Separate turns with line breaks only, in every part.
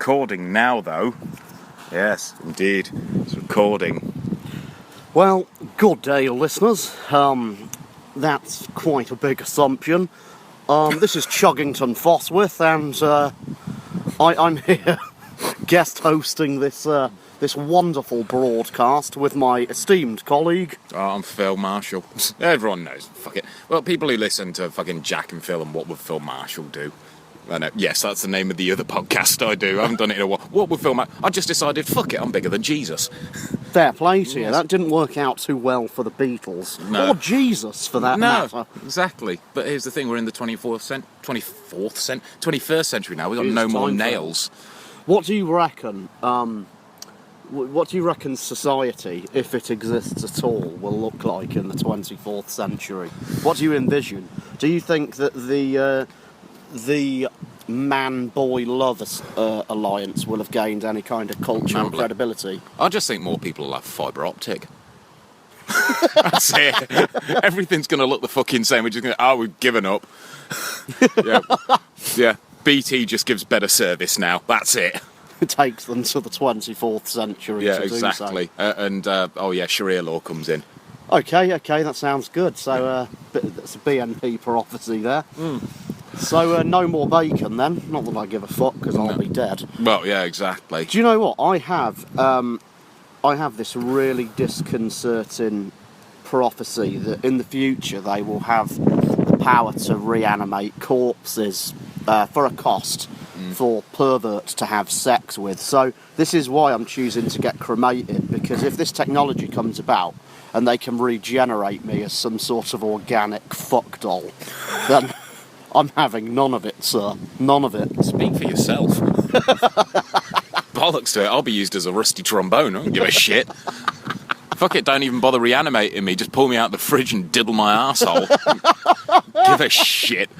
recording now, though. Yes, indeed. It's recording.
Well, good day, listeners. That's quite a big assumption. This is Chuggington, Fozworth, and I'm here guest hosting this wonderful broadcast with my esteemed colleague.
Oh, I'm Phill Marshall. Everyone knows. Fuck it. Well, people who listen to fucking Jack and Phill and What Would Phill Marshall Do? I know. Yes, that's the name of the other podcast I do. I haven't done it in a while. What would Phill I just decided, fuck it, I'm bigger than Jesus.
Fair play to you. That didn't work out too well for the Beatles.
No.
Or Jesus, for that matter.
Exactly. But here's the thing, we're in the 21st century now. We've got
Jesus,
no more
time
nails.
What do you reckon, what do you reckon society, if it exists at all, will look like in the 24th century? What do you envision? Do you think that the man-boy-love alliance will have gained any kind of cultural credibility?
I just think more people will have fibre optic. That's it. Everything's going to look the fucking same. We're just going to, we've given up. Yeah. BT just gives better service now. That's it.
It takes them to the 24th century to
exactly.
do so.
Sharia law comes in.
Okay, that sounds good. So that's a BNP prophecy there. So no more bacon then. Not that I give a fuck, because I'll be dead.
Well, yeah, exactly.
Do you know what? I have this really disconcerting prophecy that in the future they will have the power to reanimate corpses for a cost for perverts to have sex with. So this is why I'm choosing to get cremated, because if this technology comes about and they can regenerate me as some sort of organic fuck doll, then I'm having none of it, sir. None of it.
Speak for yourself. Bollocks to it. I'll be used as a rusty trombone. I don't give a shit. Fuck it, don't even bother reanimating me. Just pull me out the fridge and diddle my arsehole. Give a shit.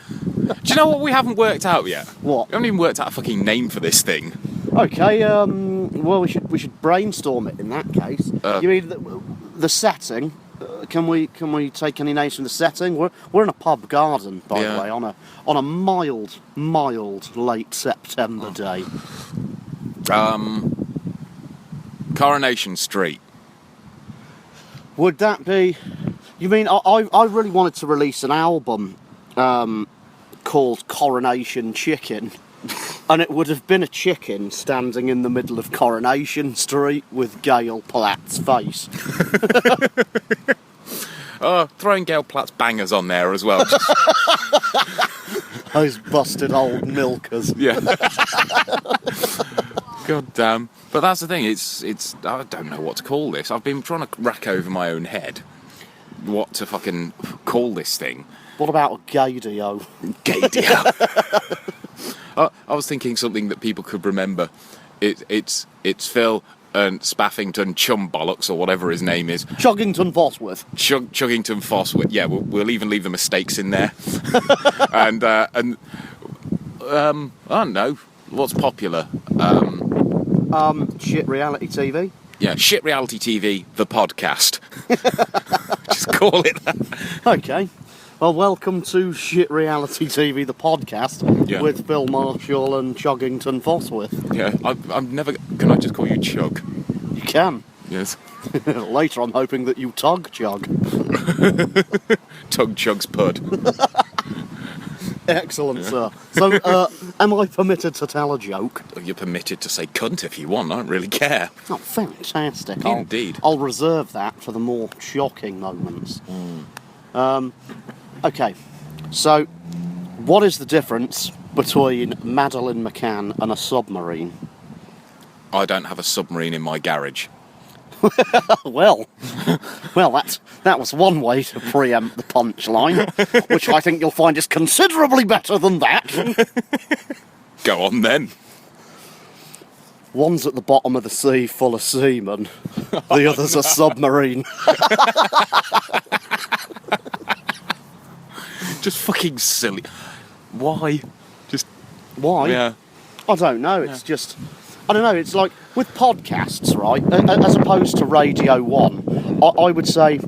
Do you know what we haven't worked out yet?
What?
We haven't even worked out a fucking name for this thing.
Okay, well, we should brainstorm it in that case. You mean the setting? Can we take any names from the setting? We're in a pub garden, by the way, on a mild late September day.
Coronation Street.
Would that be? You mean I really wanted to release an album called Coronation Chicken, and it would have been a chicken standing in the middle of Coronation Street with Gail Platt's face.
Throwing Gail Platt's bangers on there as well.
Those busted old milkers.
Yeah. God damn. But that's the thing, it's I don't know what to call this. I've been trying to rack over my own head what to fucking call this thing.
What about a gay-dio?
Gay-dio. I was thinking something that people could remember. It's Phill and Spaffington Chum Bollocks, or whatever his name is.
Chuggington Fozworth.
Chuggington Fozworth. Yeah, we'll even leave the mistakes in there. and I don't know what's popular.
Shit reality TV.
Yeah, Shit Reality TV, the podcast. Just call it that.
Okay. Well, welcome to Shit Reality TV, the podcast, with Phill Marshall and Chuggington Fozworth.
Yeah, I'm never... Can I just call you Chug?
You can.
Yes.
Later, I'm hoping that you tug Chug.
Tug Chug's Pud.
Excellent, sir. So, am I permitted to tell a joke?
You're permitted to say cunt if you want, I don't really care.
Oh, fantastic.
Indeed.
I'll reserve that for the more shocking moments. Okay, so what is the difference between Madeleine McCann and a submarine?
I don't have a submarine in my garage.
Well, that was one way to preempt the punchline, which I think you'll find is considerably better than that.
Go on then.
One's at the bottom of the sea full of seamen, the other's a submarine.
Just fucking silly. Why?
Why?
Yeah.
I don't know, it's just... I don't know, it's like, with podcasts, right, as opposed to Radio 1, I would say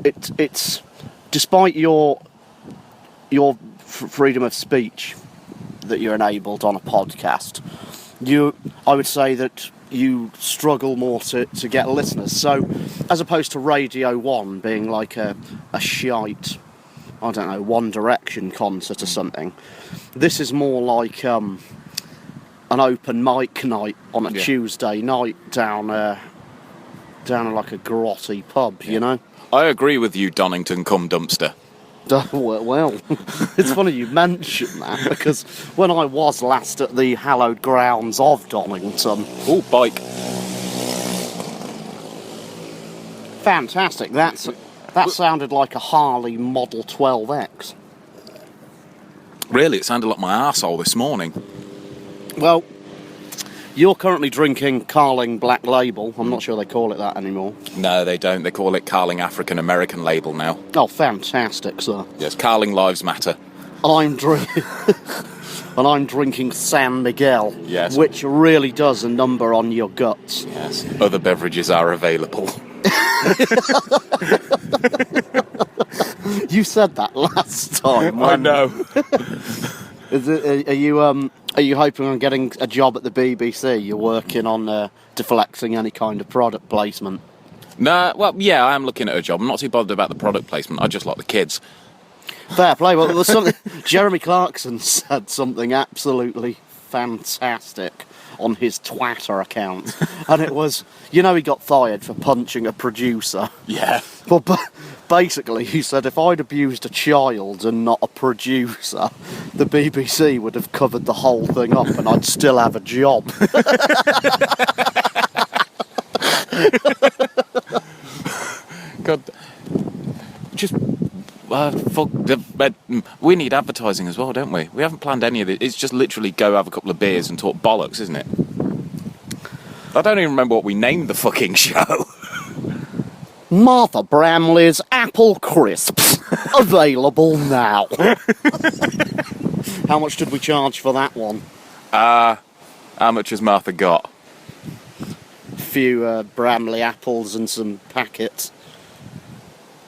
it's despite your freedom of speech that you're enabled on a podcast, I would say that you struggle more to get listeners. So, as opposed to Radio 1 being like a shite, I don't know, One Direction concert or something, this is more like an open mic night on a Tuesday night down like a grotty pub, you know?
I agree with you, Donington cum dumpster.
Well, it's funny you mention that, because when I was last at the hallowed grounds of Donington...
Oh, bike.
Fantastic. That sounded like a Harley Model 12X.
Really, it sounded like my arsehole this morning.
Well, you're currently drinking Carling Black Label. I'm not sure they call it that anymore.
No, they don't. They call it Carling African American Label now.
Oh, fantastic, sir.
Yes, Carling Lives Matter.
And I'm drinking San Miguel,
yes,
which really does a number on your guts.
Yes, other beverages are available.
You said that last time.
I know.
Are you hoping on getting a job at the BBC? You're working on deflecting any kind of product placement?
No, well, yeah, I am looking at a job. I'm not too bothered about the product placement. I just like the kids.
Fair play. Well, there was something. Jeremy Clarkson said something absolutely fantastic on his Twitter account, and it was, he got fired for punching a producer.
Yeah.
But basically, he said if I'd abused a child and not a producer, the BBC would have covered the whole thing up, and I'd still have a job.
God, just fuck. We need advertising as well, don't we? We haven't planned any of it. It's just literally go have a couple of beers and talk bollocks, isn't it? I don't even remember what we named the fucking show.
Martha Bramley's Apple Crisps, available now. How much did we charge for that one?
How much has Martha got?
A few Bramley apples and some packets.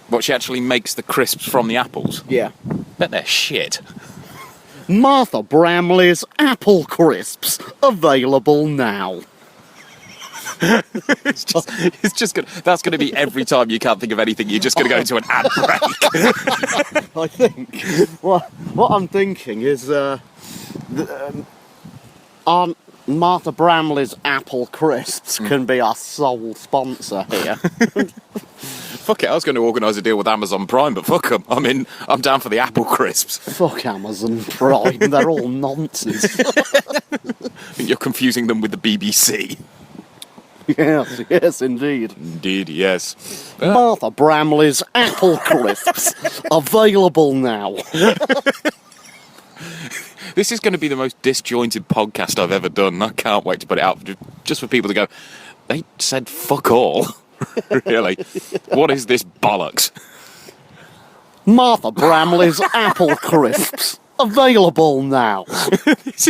What, she actually makes the crisps from the apples?
Yeah.
Bet they're shit.
Martha Bramley's Apple Crisps, available now.
It's just gonna, that's going to be every time you can't think of anything, you're just going to go into an ad break.
I think what I'm thinking is Martha Bramley's Apple Crisps can be our sole sponsor here.
Fuck it, I was going to organise a deal with Amazon Prime, but fuck them. I'm down for the Apple Crisps.
Fuck Amazon Prime, they're all nonsense.
I think you're confusing them with the BBC.
Yes, indeed.
Indeed, yes.
Martha Bramley's Apple Crisps, available now.
This is going to be the most disjointed podcast I've ever done. I can't wait to put it out just for people to go, they said fuck all. Really? What is this bollocks?
Martha Bramley's Apple Crisps, available now.
This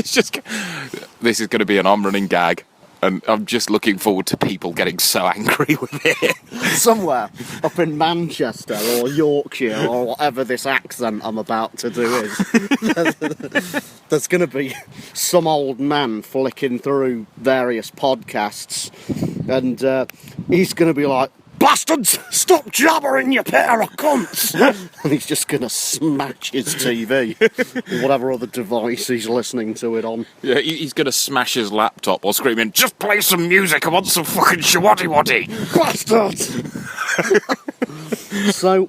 is going to be an on-running gag. And I'm just looking forward to people getting so angry with it.
Somewhere up in Manchester or Yorkshire or whatever this accent I'm about to do is, there's going to be some old man flicking through various podcasts, and he's going to be like, "Bastards, stop jabbering, you pair of cunts!" And he's just going to smash his TV, or whatever other device he's listening to it on.
Yeah, he's going to smash his laptop while screaming, "Just play some music, I want some fucking shawaddy-waddy!"
Bastards! So,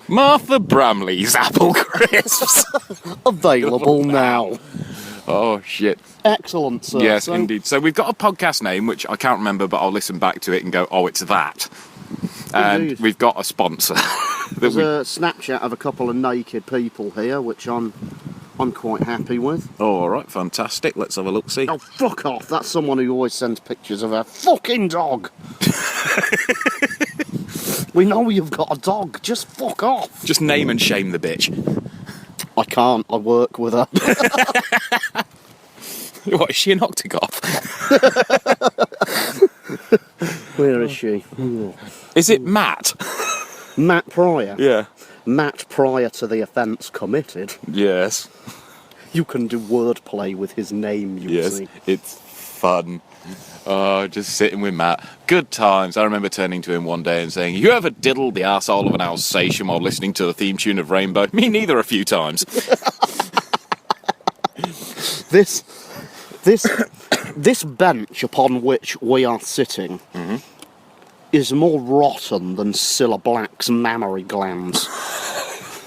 Martha Bramley's Apple Crisps.
Available now.
Oh, shit.
Excellent, sir.
Yes, indeed. So we've got a podcast name, which I can't remember, but I'll listen back to it and go, oh, it's that. And
Indeed.
we've got a sponsor.
There's a Snapchat of a couple of naked people here, which I'm quite happy with.
Oh, all right, fantastic. Let's have a look-see.
Oh, fuck off. That's someone who always sends pictures of her fucking dog. We know you've got a dog. Just fuck off.
Just name and shame the bitch.
I can't. I work with her.
What, is she an Octogoth?
Where is she?
Is it Matt?
Matt Pryor.
Yeah.
Matt prior to the offence committed.
Yes.
You can do wordplay with his name, you
Yes,
see.
it's fun. Oh, just sitting with Matt. Good times. I remember turning to him one day and saying, "You ever diddled the arsehole of an Alsatian while listening to the theme tune of Rainbow?" Me neither, a few times.
This bench upon which we are sitting is more rotten than Cilla Black's mammary glands.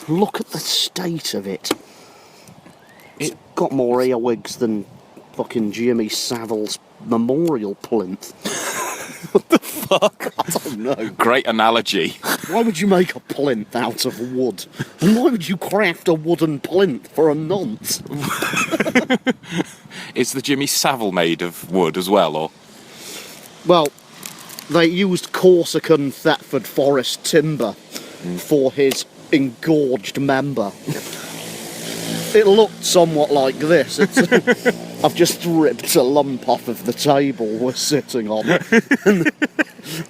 Look at the state of it. It's got more earwigs than fucking Jimmy Savile's memorial plinth.
What the fuck?
I don't know.
Great analogy.
Why would you make a plinth out of wood? And why would you craft a wooden plinth for a nonce?
Is the Jimmy Savile made of wood as well, or?
Well, they used Corsican Thetford forest timber for his engorged member. It looked somewhat like this. I've just ripped a lump off of the table we're sitting on. And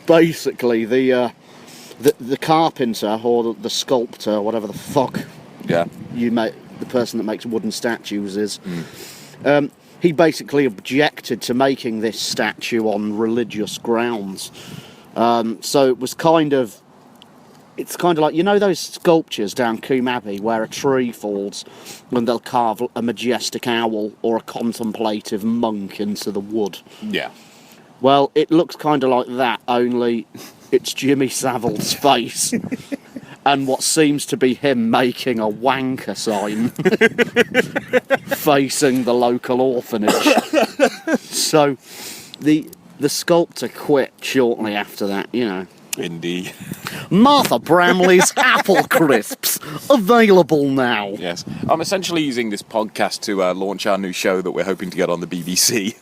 basically, the carpenter or the sculptor, whatever the fuck the person that makes wooden statues is, he basically objected to making this statue on religious grounds. So it was it's kind of like, you know those sculptures down Coombe Abbey where a tree falls and they'll carve a majestic owl or a contemplative monk into the wood?
Yeah.
Well, it looks kind of like that, only it's Jimmy Savile's face and what seems to be him making a wanker sign facing the local orphanage. So the sculptor quit shortly after that, you know.
Indeed.
Martha Bramley's Apple Crisps, available now.
Yes. I'm essentially using this podcast to launch our new show that we're hoping to get on the BBC.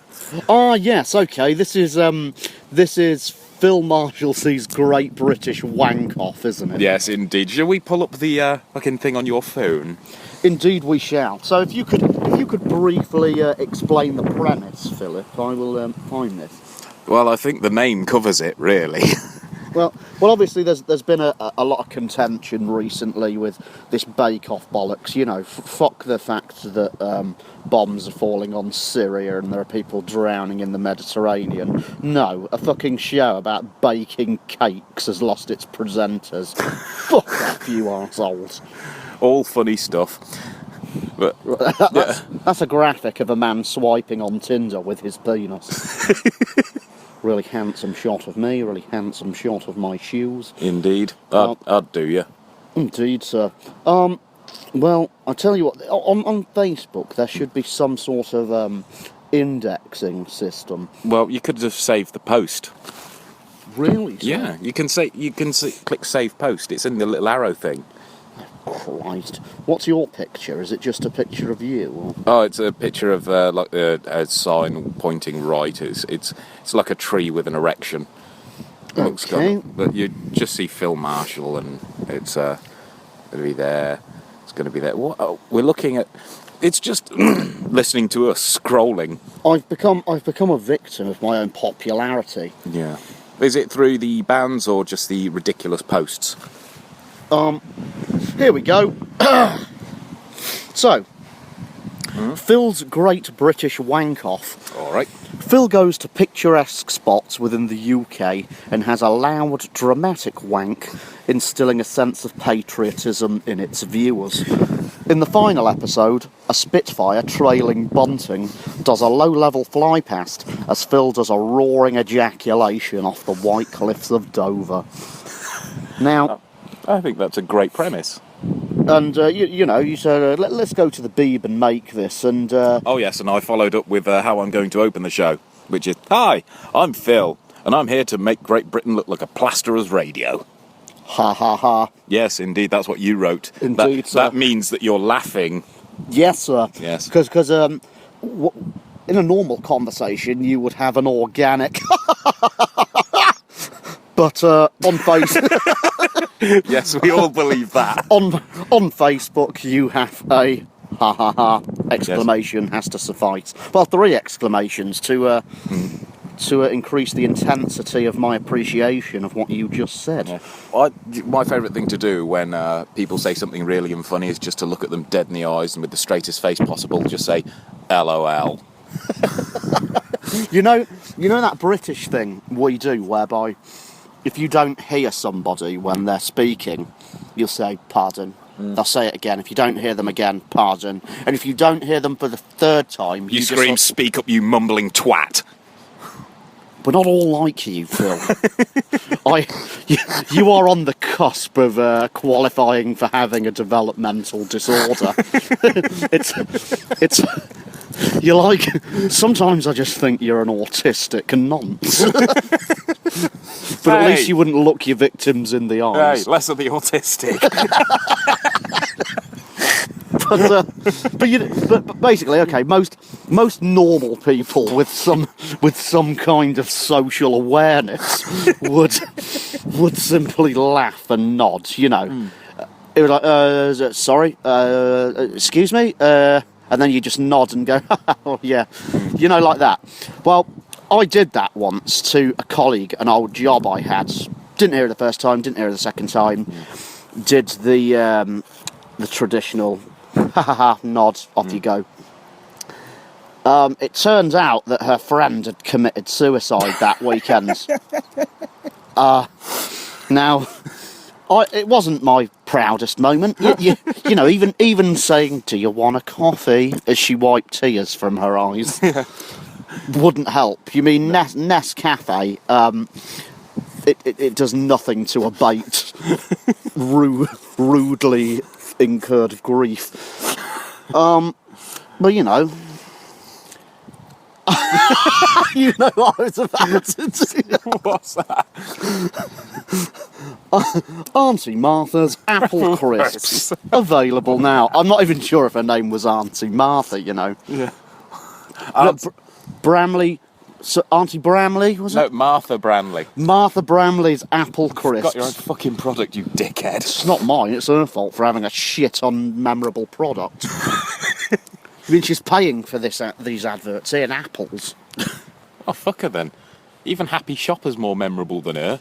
Ah, yes, okay. This is Phil Marshall's Great British Wank Off, isn't it?
Yes, indeed. Shall we pull up the fucking thing on your phone?
Indeed we shall. So if you could briefly explain the premise, Philip, I will find this.
Well, I think the name covers it, really.
Well, obviously there's been a lot of contention recently with this bake-off bollocks. You know, fuck the fact that bombs are falling on Syria and there are people drowning in the Mediterranean. No, a fucking show about baking cakes has lost its presenters. Fuck off, you arseholes.
All funny stuff. But
that's a graphic of a man swiping on Tinder with his penis. Really handsome shot of me, really handsome shot of my shoes.
Indeed. I'd do you.
Indeed, sir. Well, I tell you what, on Facebook there should be some sort of indexing system.
Well, you could have saved the post.
Really, sir?
Yeah, you can click save post. It's in the little arrow thing.
Christ. What's your picture? Is it just a picture of you? Or?
Oh, it's a picture of like a sign pointing right. It's like a tree with an erection.
Okay.
But you just see Phil Marshall, and it's going to be there. It's going to be there. What we're looking at? It's just listening to us scrolling.
I've become a victim of my own popularity.
Yeah. Is it through the bands or just the ridiculous posts?
Here we go. So, Phil's Great British Wank Off.
All right.
Phil goes to picturesque spots within the UK and has a loud, dramatic wank, instilling a sense of patriotism in its viewers. In the final episode, a Spitfire trailing bunting does a low-level fly past as Phil does a roaring ejaculation off the white cliffs of Dover. Now,
I think that's a great premise.
and you said let's go to the Beeb and make this, and
Oh yes, and I followed up with how I'm going to open the show, which is, "Hi, I'm Phil, and I'm here to make Great Britain look like a plasterer's radio."
ha ha ha.
Yes, indeed, that's what you wrote.
Indeed, sir.
That means that you're laughing.
Yes, sir.
Yes.
Because in a normal conversation you would have an organic, but on face.
Yes, we all believe that.
on Facebook you have a ha ha ha exclamation. Has to suffice. Well, 3 exclamations to to increase the intensity of my appreciation of what you just said.
Yeah. My favourite thing to do when people say something really unfunny is just to look at them dead in the eyes and with the straightest face possible, just say, LOL.
You know that British thing we do whereby if you don't hear somebody when they're speaking, you'll say, pardon. They'll say it again. If you don't hear them again, pardon. And if you don't hear them for the third time...
You scream, just speak up, you mumbling twat.
We're not all like you, Phill. You are on the cusp of qualifying for having a developmental disorder. it's you're like, sometimes I just think you're an autistic nonce. But at least you wouldn't look your victims in the eyes.
Hey, less of the autistic.
But basically, okay, most normal people with some kind of social awareness would simply laugh and nod, you know. It was like, sorry, excuse me, and then you just nod and go, oh yeah, you know, like that. Well, I did that once to a colleague, an old job I had. Didn't hear it the first time, didn't hear it the second time. Did the traditional nod, off you go. It turns out that her friend had committed suicide that weekend. Now, it wasn't my proudest moment. You know, even saying, "Do you want a coffee?" as she wiped tears from her eyes, wouldn't help. You mean Nescafe? It does nothing to abate rudely incurred grief. But you know. You know what I was about to do.
What's that?
Auntie Martha's Apple Crisps. Available now. I'm not even sure if her name was Auntie Martha, you know.
Yeah.
Bramley... So Auntie Bramley, was it?
No, Martha Bramley.
Martha Bramley's Apple Crisps.
You've got your own fucking product, you dickhead.
It's not mine, it's her fault for having a shit unmemorable product. I mean, she's paying for these adverts in apples.
Oh, fuck her then. Even Happy Shopper's more memorable than her.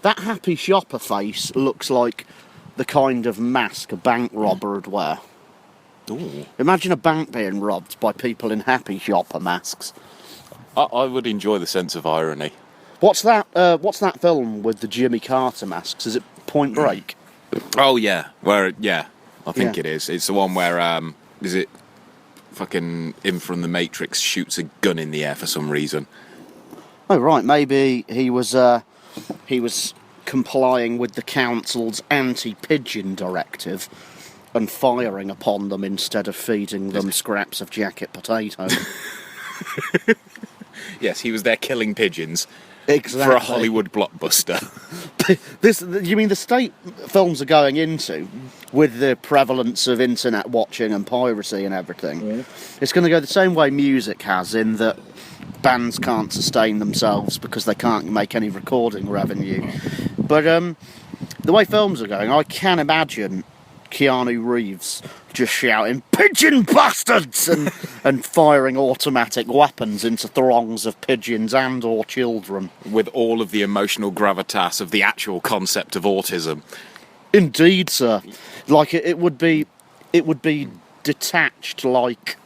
That Happy Shopper face looks like the kind of mask a bank robber would wear.
Ooh.
Imagine a bank being robbed by people in Happy Shopper masks.
I would enjoy the sense of irony.
What's that film with the Jimmy Carter masks? Is it Point Break?
Oh, yeah. I think it is. It's the one where, is it fucking him from The Matrix shoots a gun in the air for some reason?
Oh, right. Maybe he was complying with the council's anti-pigeon directive and firing upon them instead of feeding them scraps of jacket potato.
Yes, he was there killing pigeons.
Exactly.
For a Hollywood blockbuster.
You mean the state films are going into, with the prevalence of internet watching and piracy and everything, it's going to go the same way music has, in that bands can't sustain themselves because they can't make any recording revenue. But the way films are going, I can imagine Keanu Reeves just shouting, "Pigeon bastards!" and firing automatic weapons into throngs of pigeons and or children.
With all of the emotional gravitas of the actual concept of autism.
Indeed, sir. Like it would be detached like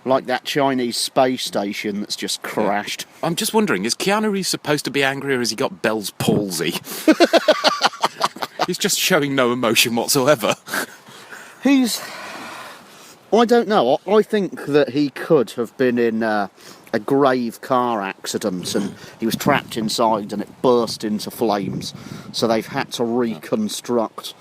that Chinese space station that's just crashed.
I'm just wondering, is Keanu Reeves supposed to be angry or has he got Bell's palsy? He's just showing no emotion whatsoever.
I don't know. I think that he could have been in a grave car accident and he was trapped inside and it burst into flames. So they've had to reconstruct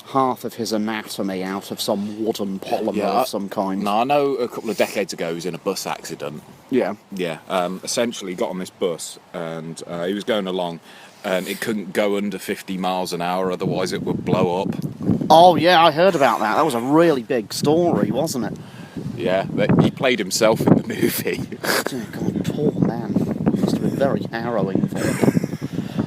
half of his anatomy out of some wooden polymer of some kind.
No, I know a couple of decades ago he was in a bus accident.
Yeah.
Yeah. Essentially got on this bus and he was going along and it couldn't go under 50 miles an hour, otherwise it would blow up.
Oh, yeah, I heard about that. That was a really big story, wasn't it?
Yeah, he played himself in the movie.
Oh, God, poor man. It must have been very harrowing for him.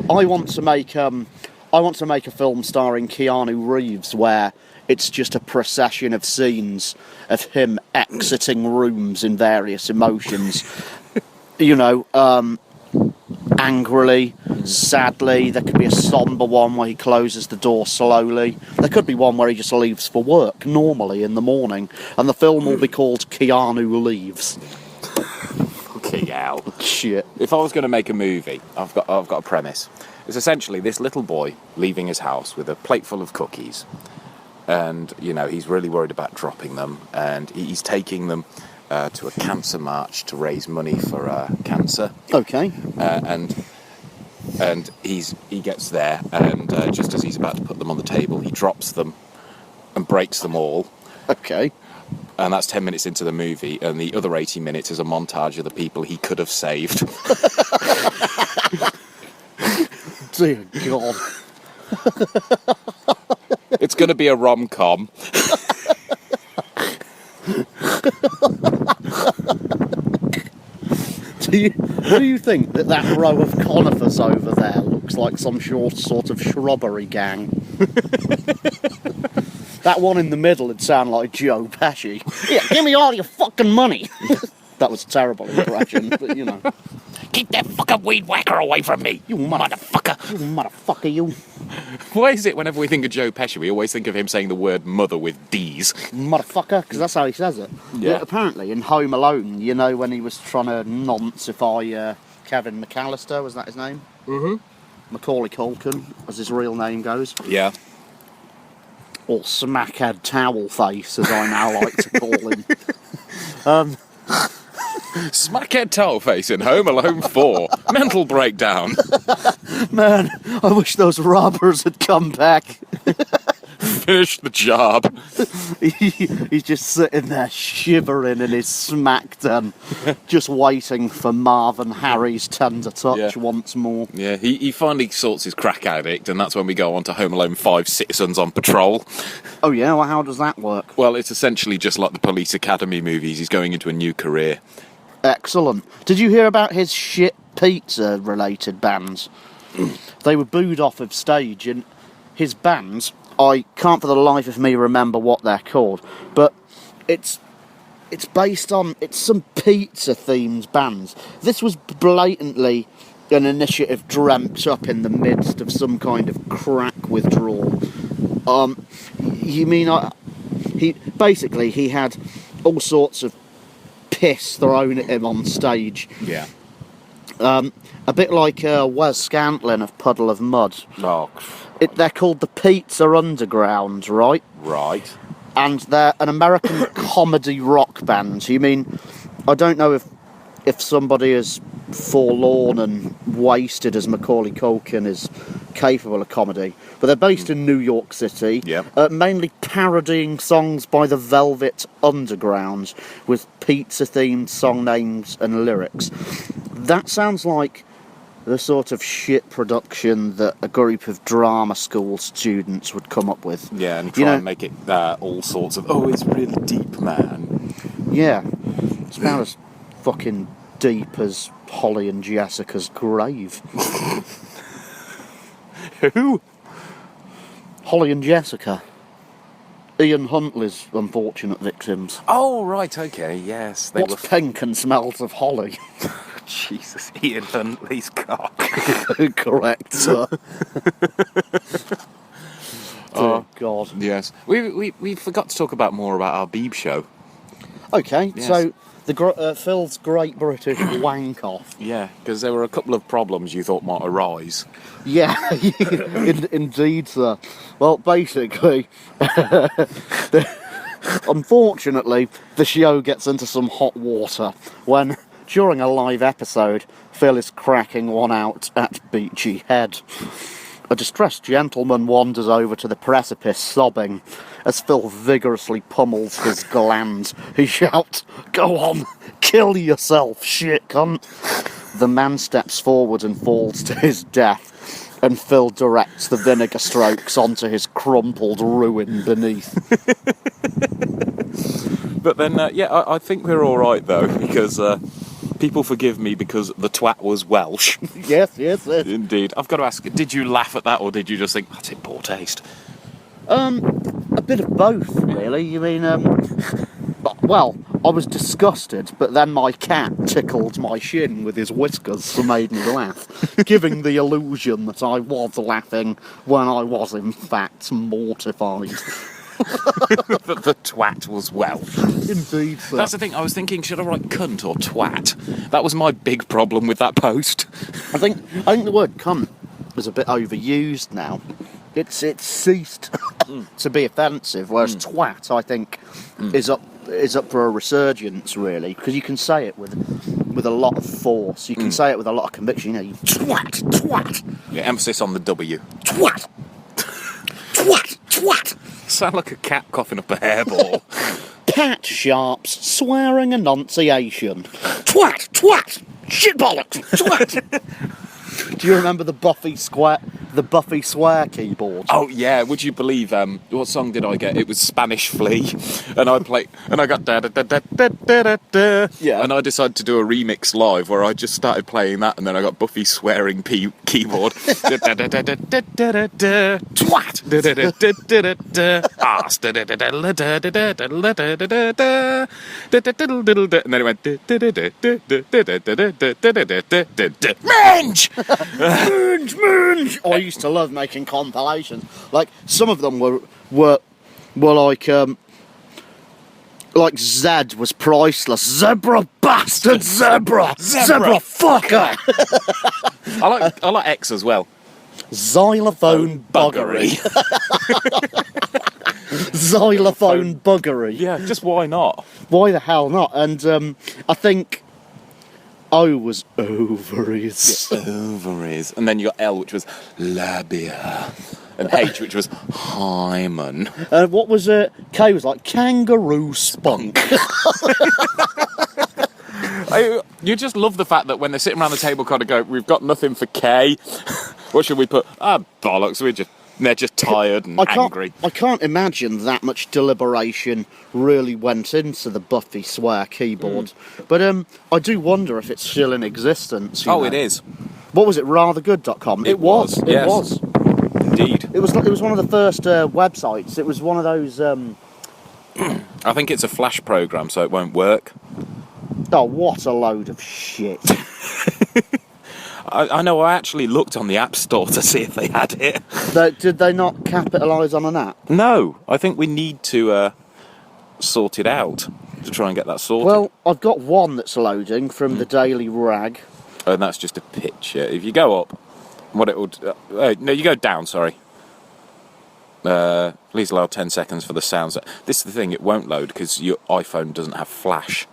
I want to make a film starring Keanu Reeves where it's just a procession of scenes of him exiting rooms in various emotions. You know, angrily, sadly. There could be a sombre one where he closes the door slowly. There could be one where he just leaves for work normally in the morning, and the film will be called Keanu Leaves.
Fucking hell.
Shit.
If I was going to make a movie, I've got a premise. It's essentially this little boy leaving his house with a plate full of cookies, and he's really worried about dropping them, and he's taking them to a cancer march to raise money for cancer.
Okay.
And he gets there, and just as he's about to put them on the table, he drops them and breaks them all.
Okay.
And that's 10 minutes into the movie, and the other 80 minutes is a montage of the people he could have saved.
Dear God.
It's going to be a rom-com.
Do you think that row of conifers over there looks like some sort of shrubbery gang? That one in the middle would sound like Joe Pesci. Yeah, give me all your fucking money. That was a terrible impression, but
Keep that fucking weed whacker away from me, you motherfucker.
You motherfucker, you.
Why is it whenever we think of Joe Pesci, we always think of him saying the word mother with D's?
Motherfucker, because that's how he says it.
Yeah.
Apparently, in Home Alone, when he was trying to noncify Kevin McAllister, was that his name?
Mm-hmm.
Macaulay Culkin, as his real name goes.
Yeah.
Or Smackhead Towel Face, as I now like to call him.
Smackhead Towelface in Home Alone 4. Mental breakdown.
Man, I wish those robbers had come back.
Finish the job.
He's just sitting there shivering in his smackdown, just waiting for Marvin Harry's tender touch once more.
Yeah, he finally sorts his crack addict, and that's when we go on to Home Alone 5 Citizens on Patrol.
Oh yeah, well how does that work?
Well, it's essentially just like the Police Academy movies. He's going into a new career.
Excellent. Did you hear about his shit pizza-related bands? They were booed off of stage, and his bands, I can't for the life of me remember what they're called, but it's some pizza-themed bands. This was blatantly an initiative dreamt up in the midst of some kind of crack withdrawal. He had all sorts of piss thrown at him on stage.
Yeah.
A bit like Wes Scantlin of Puddle of Mud.
Oh.
They're called the Pizza Underground, right?
Right.
And they're an American comedy rock band. I don't know if somebody as forlorn and wasted as Macaulay Culkin is capable of comedy, but they're based in New York City, mainly parodying songs by the Velvet Underground with pizza-themed song names and lyrics. That sounds like the sort of shit production that a group of drama school students would come up with.
Yeah, and try and make it all sorts of, it's really deep, man.
Yeah, it's about as fucking deep as Holly and Jessica's grave.
Who?
Holly and Jessica. Ian Huntley's unfortunate victims.
Oh, right, okay, yes.
What's pink and smells of holly?
Jesus, Ian Huntley's cock.
Correct, sir. Oh, God.
Yes. We forgot to talk more about our Beeb show.
Okay,
yes.
So Phil's Great British Wank Off.
Yeah, because there were a couple of problems you thought might arise.
Yeah, indeed, sir. Well, basically, unfortunately, the show gets into some hot water when, during a live episode, Phill is cracking one out at Beachy Head. A distressed gentleman wanders over to the precipice, sobbing. As Phill vigorously pummels his glands, he shouts, "Go on, kill yourself, shit cunt." The man steps forward and falls to his death, and Phill directs the vinegar strokes onto his crumpled ruin beneath.
But then, I think we're all right, though, because people forgive me because the twat was Welsh.
Yes.
Indeed. I've got to ask, did you laugh at that, or did you just think, that's in poor taste?
A bit of both, really. Well, I was disgusted, but then my cat tickled my shin with his whiskers and made me laugh, giving the illusion that I was laughing when I was in fact mortified.
The twat was well.
Indeed, sir.
That's the thing, I was thinking, should I write cunt or twat? That was my big problem with that post.
I think the word cunt is a bit overused now. It's ceased to be offensive, whereas twat, I think, is up for a resurgence, really, because you can say it with a lot of force. You can say it with a lot of conviction. You twat.
Yeah, emphasis on the W.
Twat.
Sound like a cat coughing up a hairball.
Cat Sharp's swearing enunciation. Twat. Shit bollocks. Twat. Do you remember the Buffy swear keyboard?
Oh yeah, would you believe what song did I get? It was Spanish Flea, and I got da da da da da da da.
Yeah.
And I decided to do a remix live where I just started playing that, and then I got Buffy swearing keyboard. Da da da da da da da da. Twat. Da da da da da da. Ass. Da da da da da da da da da da da da. Da da da da da. And then it went da da da da da da da da da da da da da. Mange.
Munch. I used to love making compilations. Like, some of them were like Zed was priceless. Zebra bastard, zebra fucker.
I like X as well.
Xylophone buggery. Xylophone buggery.
Yeah, just why not?
Why the hell not? And I think O was ovaries.
Yeah, ovaries. And then you got L, which was labia. And H, which was hymen.
What was it? K was like kangaroo spunk.
You just love the fact that when they're sitting around the table kind of go, we've got nothing for K. What should we put? Bollocks. They're just tired and angry.
I can't imagine that much deliberation really went into the Buffy swear keyboard. But I do wonder if it's still in existence. You know.
It is.
What was it? Rathergood.com? It was.
Yes.
It was.
Indeed.
It was one of the first websites. It was one of those...
I think it's a Flash program, so it won't work.
Oh, what a load of shit.
I know, I actually looked on the App Store to see if they had it.
Did they not capitalise on an app?
No, I think we need to sort it out to try and get that sorted.
Well, I've got one that's loading from the Daily Rag.
And that's just a picture. If you go up, what it would... no, you go down, sorry. Please allow 10 seconds for the sounds. This is the thing, it won't load because your iPhone doesn't have Flash.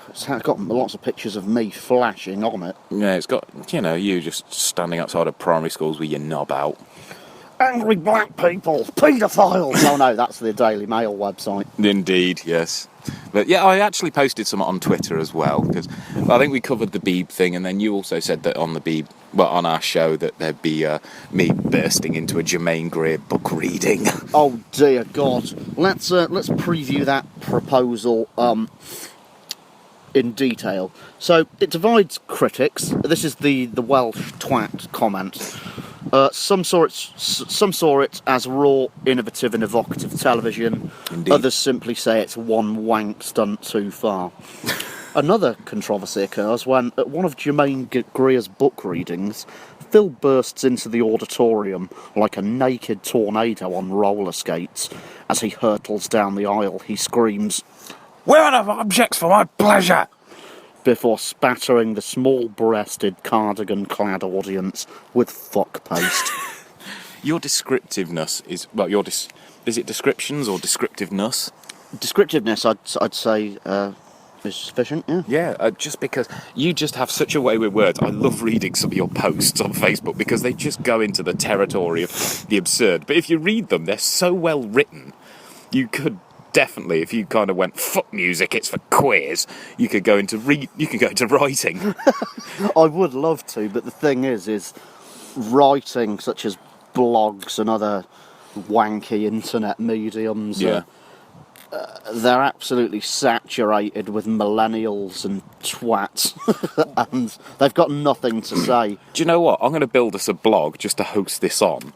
It's got lots of pictures of me flashing on it.
Yeah, it's got, you just standing outside of primary schools with your knob out.
Angry black people, paedophiles. Oh no, that's the Daily Mail website.
Indeed, yes. But yeah, I actually posted some on Twitter as well, because I think we covered the Beeb thing, and then you also said that on the Beeb, on our show, that there'd be me bursting into a Jermaine Greer book reading.
Oh dear God. Let's preview that proposal in detail. So it divides critics. This is the Welsh twat comment. Some saw it as raw, innovative and evocative television.
Indeed.
Others simply say it's one wank stunt too far. Another controversy occurs when, at one of Jermaine Greer's book readings, Phill bursts into the auditorium like a naked tornado on roller skates. As he hurtles down the aisle, he screams, "Women are objects for my pleasure!" before spattering the small-breasted, cardigan-clad audience with fuck paste.
Your descriptiveness is... is it descriptions or descriptiveness?
Descriptiveness, I'd say, is sufficient, yeah.
Yeah, just because you just have such a way with words. I love reading some of your posts on Facebook because they just go into the territory of the absurd. But if you read them, they're so well written, you could... Definitely, if you kind of went fuck music, it's for queers. You could go into writing.
I would love to, but the thing is writing such as blogs and other wanky internet mediums.
Yeah,
they're absolutely saturated with millennials and twats, and they've got nothing to say.
Do you know what? I'm going to build us a blog just to host this on.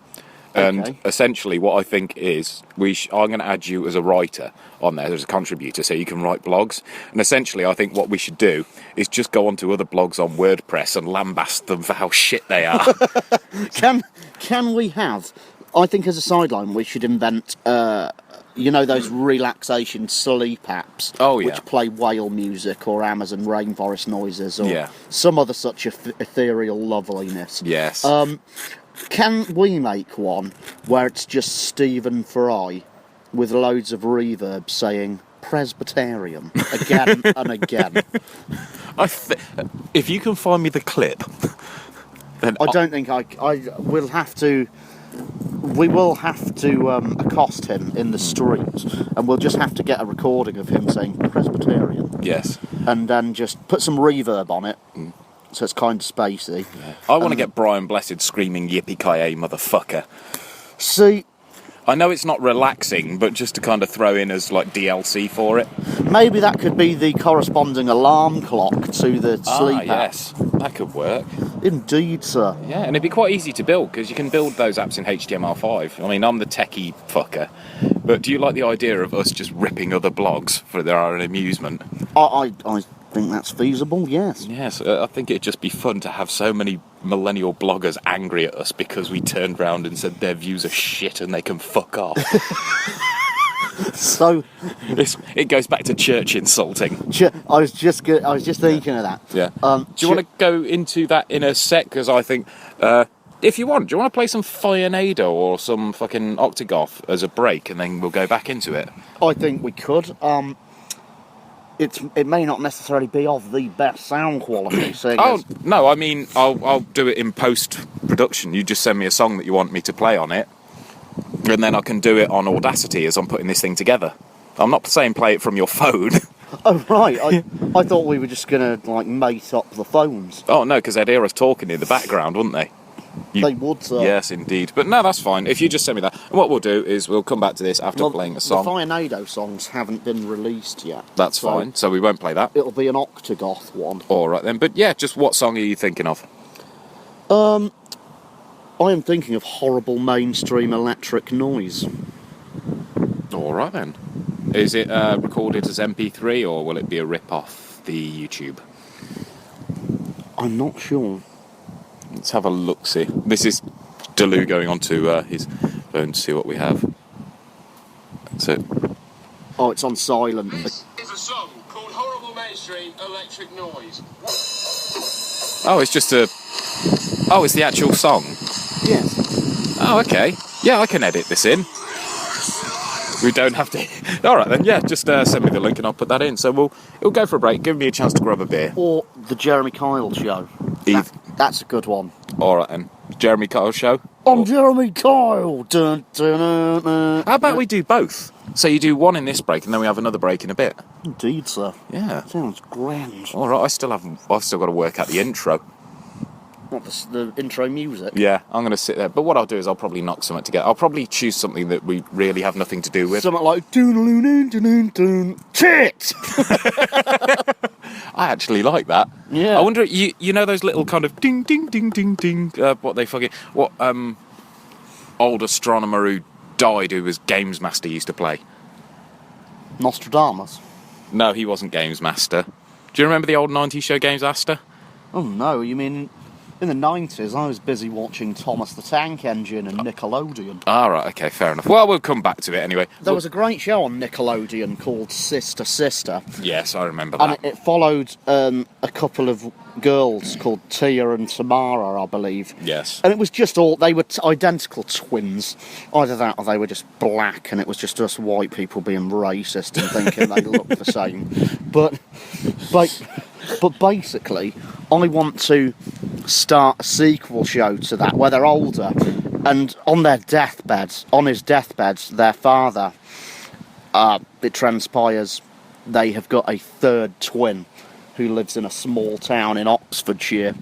And
Okay.
essentially what I think is, I'm going to add you as a writer on there, as a contributor, so you can write blogs. And essentially I think what we should do is just go onto other blogs on WordPress and lambast them for how shit they are.
Can we have? I think as a sideline we should invent. Those relaxation sleep apps.
Oh, yeah.
Which play whale music or Amazon rainforest noises or
Yeah.
some other such ethereal loveliness.
Yes.
Can we make one where it's just Stephen Fry with loads of reverb saying Presbyterian again and again?
If you can find me the clip, then
I don't think I will have to. We will have to accost him in the street, and we'll just have to get a recording of him saying Presbyterian.
Yes.
And then just put some reverb on it, so it's kind of spacey.
Yeah. I want to get Brian Blessed screaming yippee-ki-yay, motherfucker.
See,
I know it's not relaxing, but just to kind of throw in as like DLC for it.
maybe that could be the corresponding alarm clock to the sleep app.
Yes, that could work.
Indeed, sir.
Yeah, and it'd be quite easy to build, because you can build those apps in HTML5. I mean, I'm the techie fucker, but do you like the idea of us just ripping other blogs for their own amusement?
I think that's feasible, yes.
Yes, I think it'd just be fun to have so many millennial bloggers angry at us because we turned round and said their views are shit and they can fuck off.
So,
It goes back to church insulting.
I was just thinking of that.
Yeah. Do you want to go into that in a sec? Because I think, if you want, do you want to play some Firenado or some fucking Octogoth as a break, and then we'll go back into it?
I think we could. It may not necessarily be of the best sound quality.
Oh no, I mean I'll do it in post production. You just send me a song that you want me to play on it, and then I can do it on Audacity as I'm putting this thing together. I'm not saying play it from your phone.
Oh right, I thought we were just gonna like mate up the phones.
Oh no, because they'd hear us talking in the background, wouldn't they?
They would, sir.
Yes, indeed. But no, that's fine. If you just send me that. And what we'll do is we'll come back to this after
Well,
playing a song.
The Firenado songs haven't been released yet.
That's
so
fine. So we won't play that.
It'll be an Octogoth one.
All right then. But yeah, just what song are you thinking of?
I am thinking of horrible mainstream electric noise.
All right then. Is it recorded as MP3 or will it be a rip off the YouTube?
I'm not sure.
Let's have a look-see. This is Delu going onto his phone to see what we have. That's it.
Oh, it's on silent.
This is a song called Horrible Mainstream Electric Noise.
Oh, it's just a... Oh, it's the actual song.
Yes.
Oh, okay. Yeah, I can edit this in. We don't have to... All right then, yeah, just send me the link and I'll put that in. So we'll go for a break. Give me a chance to grab a beer.
Or the Jeremy Kyle show. That's a good one.
All right then. Jeremy Kyle show.
I'm Jeremy Kyle. Dun, dun, dun, dun.
How about we do both? So you do one in this break and then we have another break in a bit.
Indeed, sir.
Yeah.
Sounds grand.
All right, I've still got to work out the intro.
What, the intro music?
Yeah, I'm going to sit there. But what I'll do is I'll probably knock something together. I'll probably choose something that we really have nothing to do with.
Something like dun-dun-dun-dun-dun. Tit!
I actually like that.
Yeah.
I wonder, you know those little kind of ding, ding, ding, ding, ding, old astronomer who died who was Games Master used to play?
Nostradamus.
No, he wasn't Games Master. Do you remember the old 90s show Games Master?
Oh no, you mean in the 90s I was busy watching Thomas the Tank Engine and Nickelodeon.
Ah, right, okay, fair enough. Well, we'll come back to it anyway.
There was a great show on Nickelodeon called Sister Sister.
Yes, I remember that.
And it followed a couple of girls called Tia and Tamara, I believe.
Yes.
And it was just they were identical twins. Either that or they were just black and it was just us white people being racist and thinking they looked the same. But basically, I want to start a sequel show to that where they're older and on his deathbeds, their father, it transpires they have got a third twin who lives in a small town in Oxfordshire.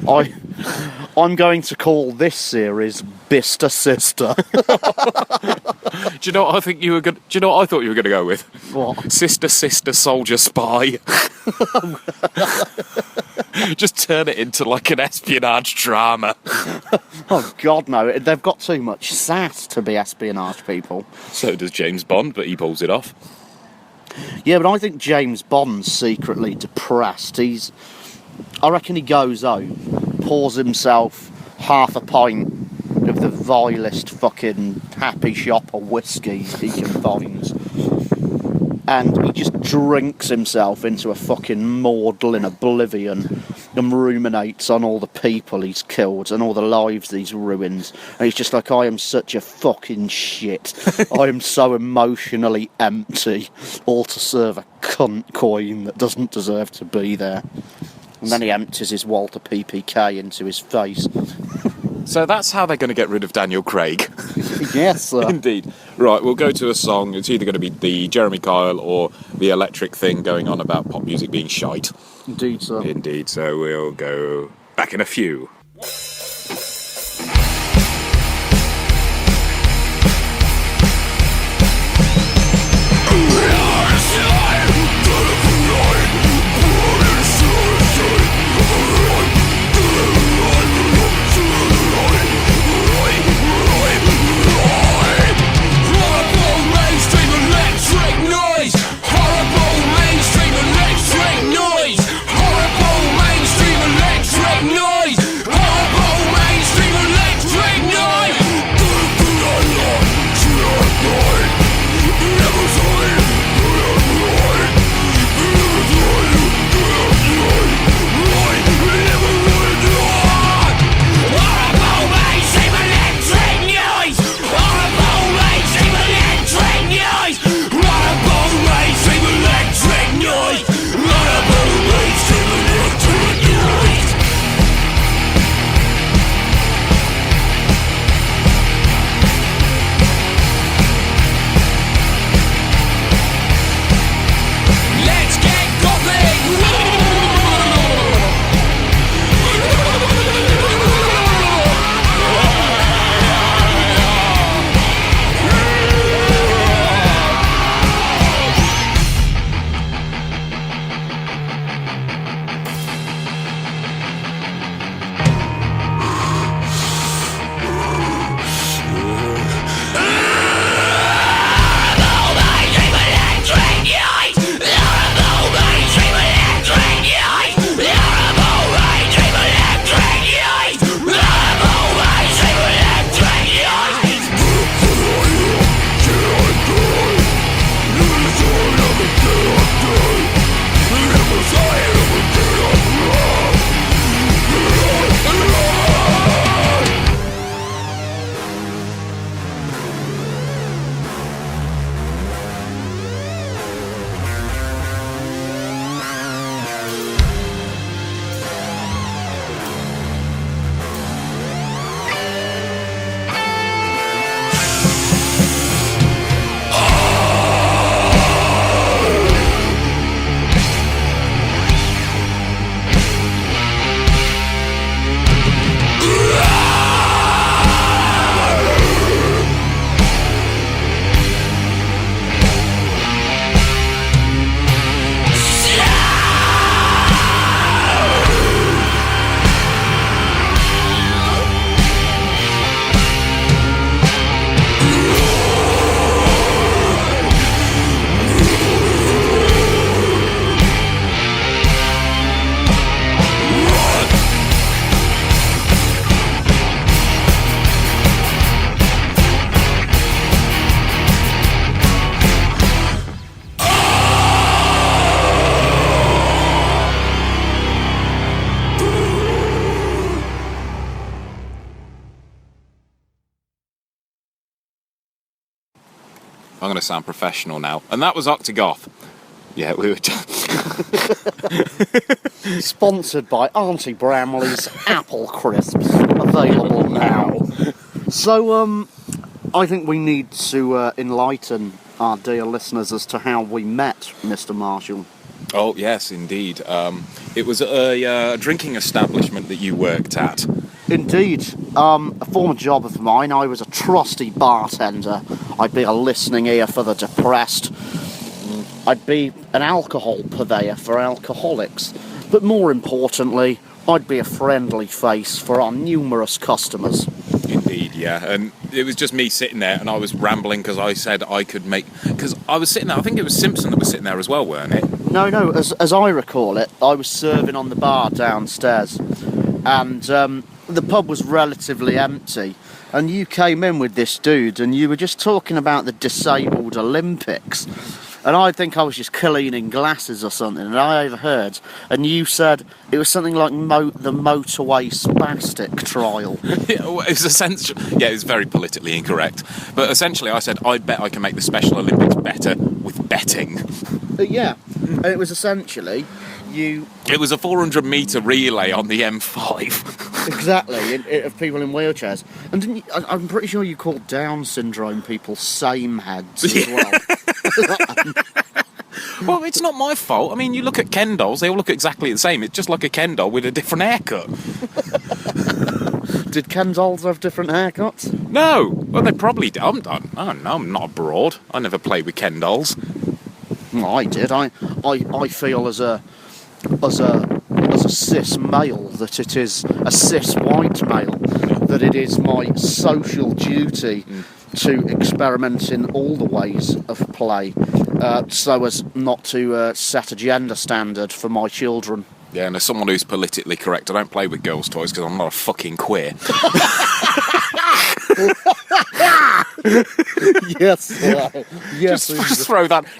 I I'm going to call this series Bister Sister.
Do you know what I think you were going? Do you know what I thought you were going to go with?
What?
Sister, soldier, spy. Just turn it into like an espionage drama.
Oh, God, no. They've got too much sass to be espionage people.
So does James Bond, but he pulls it off.
Yeah, but I think James Bond's secretly depressed. I reckon he goes home, pours himself half a pint of the vilest fucking happy shop of whiskey he can find, and he just drinks himself into a fucking maudlin oblivion and ruminates on all the people he's killed and all the lives he's ruined. And he's just like, I am such a fucking shit. I am so emotionally empty, all to serve a cunt queen that doesn't deserve to be there. And then he empties his Walter PPK into his face.
So that's how they're going to get rid of Daniel Craig.
Yes, sir.
Indeed. Right, we'll go to a song. It's either going to be the Jeremy Kyle or the electric thing going on about pop music being shite.
Indeed, sir.
Indeed, so we'll go back in a few. I'm going to sound professional now. And that was Octogoth. Yeah, we were...
Sponsored by Auntie Bramley's Apple Crisps. Available now. So, I think we need to enlighten our dear listeners as to how we met Mr. Marshall.
Oh, yes, indeed. It was a drinking establishment that you worked at.
Indeed. A former job of mine, I was a trusty bartender. I'd be a listening ear for the depressed. I'd be an alcohol purveyor for alcoholics. But more importantly, I'd be a friendly face for our numerous customers.
Indeed, yeah. And it was just me sitting there, and I was rambling because I said I could make... Because I was sitting there, I think it was Simpson that was sitting there as well, weren't it?
No, as I recall it, I was serving on the bar downstairs, and the pub was relatively empty, and you came in with this dude, and you were just talking about the disabled Olympics, and I think I was just cleaning glasses or something, and I overheard, and you said it was something like the motorway spastic trial.
Yeah, well, it was essentially... Yeah, it was very politically incorrect. But essentially I said, I bet I can make the Special Olympics better with betting.
Yeah, and it was essentially...
It was a 400-metre relay on the M5.
Exactly, of people in wheelchairs. And I'm pretty sure you called Down syndrome people same heads as well.
Well, it's not my fault. I mean, you look at Ken dolls, they all look exactly the same. It's just like a Ken doll with a different haircut.
Did Ken dolls have different haircuts?
No. Well, they probably do. I don't know, I'm not abroad. I never played with Ken dolls.
Well, I did. I feel as a cis male that it is a cis white male that it is my social duty to experiment in all the ways of play, so as not to set a gender standard for my children.
Yeah, and as someone who's politically correct, I don't play with girls' toys because I'm not a fucking queer.
Yes, yes.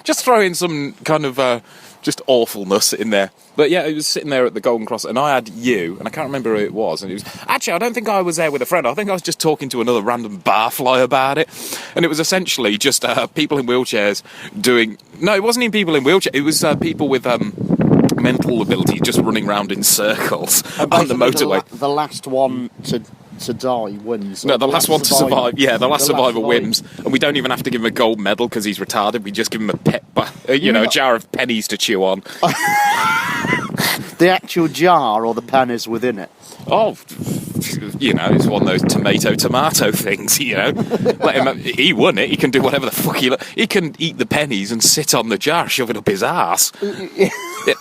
Just throw in some kind of just awfulness in there. But yeah, it was sitting there at the Golden Cross, and I had you, and I can't remember who it was. And it was actually, I don't think I was there with a friend. I think I was just talking to another random barfly about it, and it was essentially just people in wheelchairs doing. No, it wasn't even people in wheelchairs. It was people with mental ability just running around in circles on the motorway.
The last one to die wins.
No, the last one to survive. Yeah, the last survivor wins, and we don't even have to give him a gold medal because he's retarded. We just give him a jar of pennies to chew on.
The actual jar or the pennies within it?
Oh, it's one of those tomato things. Let him. He won it. He can do whatever the fuck he can eat the pennies and sit on the jar, shove it up his arse.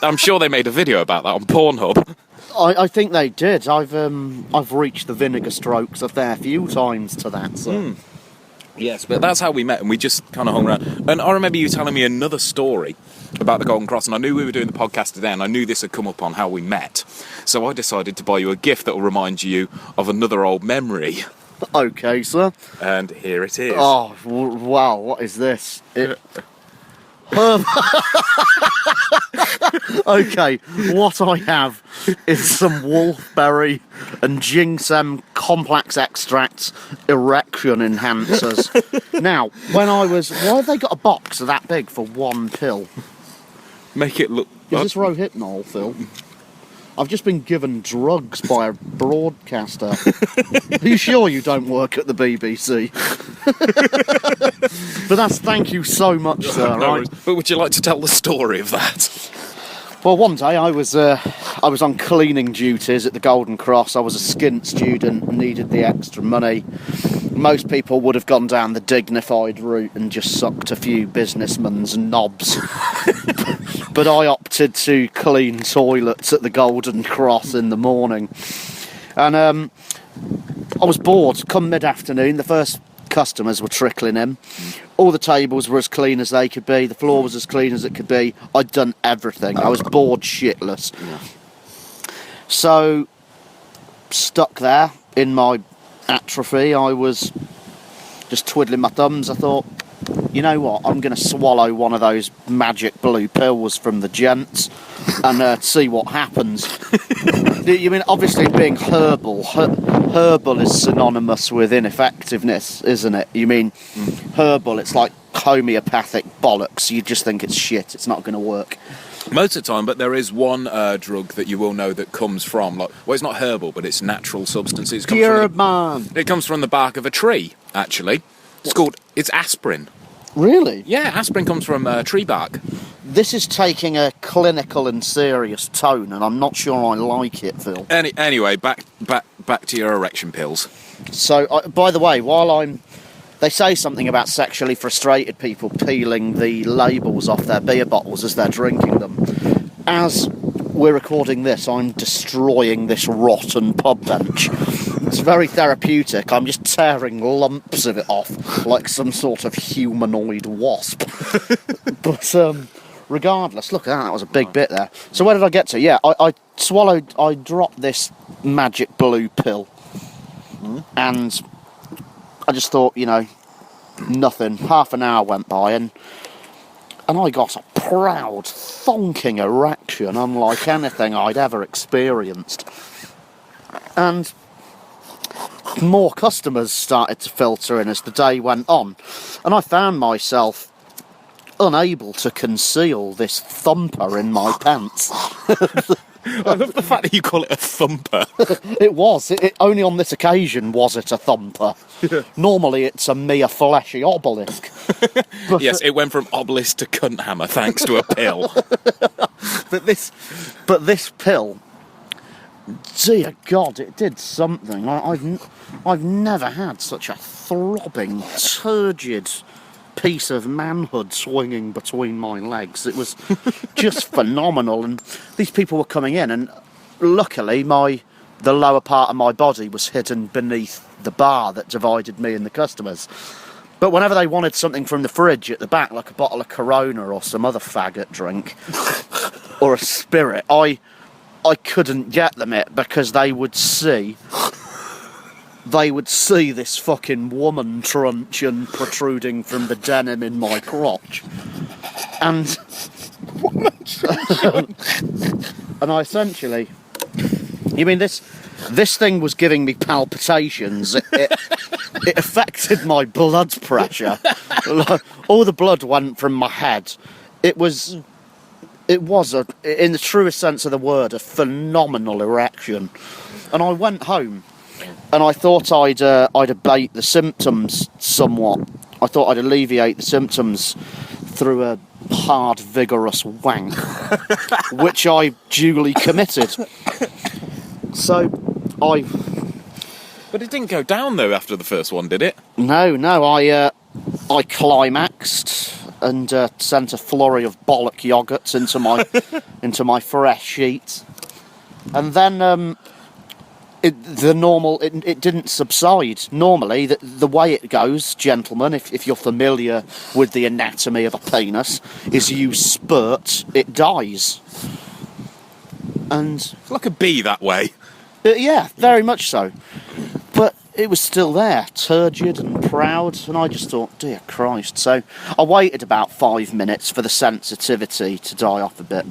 I'm sure they made a video about that on Pornhub.
I think they did. I've reached the vinegar strokes a fair few times to that. So.
Yes, but that's how we met, and we just kind of hung around. And I remember you telling me another story about the Golden Cross, and I knew we were doing the podcast today, and I knew this had come up on how we met. So I decided to buy you a gift that will remind you of another old memory.
Okay, sir.
And here it is.
Oh, wow, what is this? Okay, what I have is some wolfberry and ginseng complex extracts erection enhancers. Now, why have they got a box that big for one pill?
Make it look...
Is this Rohypnol, Phil? I've just been given drugs by a broadcaster. Are you sure you don't work at the BBC? But thank you so much, sir.
No worries. But would you like to tell the story of that?
Well, one day I was on cleaning duties at the Golden Cross. I was a skint student and needed the extra money. Most people would have gone down the dignified route and just sucked a few businessmen's knobs. But I opted to clean toilets at the Golden Cross in the morning. And I was bored. Come mid-afternoon, the first customers were trickling in. All the tables were as clean as they could be. The floor was as clean as it could be. I'd done everything. I was bored shitless. So, stuck there in my atrophy, I was just twiddling my thumbs. I thought, you know what, I'm going to swallow one of those magic blue pills from the gents and see what happens. You mean, obviously being herbal is synonymous with ineffectiveness, isn't it? You mean herbal, it's like homeopathic bollocks. You just think it's shit, it's not going to work.
Most of the time, but there is one drug that you will know that comes from, it's not herbal, but it's natural substances. It comes from the bark of a tree, actually. It's aspirin.
Really?
Yeah, aspirin comes from tree bark.
This is taking a clinical and serious tone, and I'm not sure I like it, Phil.
Anyway, back back to your erection pills.
So, by the way, they say something about sexually frustrated people peeling the labels off their beer bottles as they're drinking them. As we're recording this, I'm destroying this rotten pub bench. It's very therapeutic. I'm just tearing lumps of it off like some sort of humanoid wasp. But regardless, look at that. That was a big bit there. So where did I get to? Yeah, I dropped this magic blue pill. And I just thought, nothing. Half an hour went by and I got a proud, thonking erection unlike anything I'd ever experienced. And more customers started to filter in as the day went on. And I found myself unable to conceal this thumper in my pants.
I love the fact that you call it a thumper.
It was. It only on this occasion was it a thumper. Yeah. Normally it's a mere fleshy obelisk.
Yes, it went from obelisk to cunt hammer thanks to a pill.
But this pill, dear God, it did something. I've never had such a throbbing, turgid piece of manhood swinging between my legs. It was just phenomenal, and these people were coming in, and luckily the lower part of my body was hidden beneath the bar that divided me and the customers. But whenever they wanted something from the fridge at the back, like a bottle of Corona or some other faggot drink or a spirit, I couldn't get them it because they would see this fucking woman truncheon protruding from the denim in my crotch. And and I essentially, this thing was giving me palpitations. It affected my blood pressure. All the blood went from my head. It was in the truest sense of the word, a phenomenal erection. And I went home. And I thought I'd abate the symptoms somewhat. I thought I'd alleviate the symptoms through a hard, vigorous wank, which I duly committed.
But it didn't go down though after the first one, did it?
No. I climaxed and sent a flurry of bollock yogurts into my fresh sheets, and then. It didn't subside. Normally, the way it goes, gentlemen, if you're familiar with the anatomy of a penis, is you spurt, it dies. And
It's like a bee that way.
yeah, very much so. But it was still there, turgid and proud, and I just thought, dear Christ. So I waited about 5 minutes for the sensitivity to die off a bit,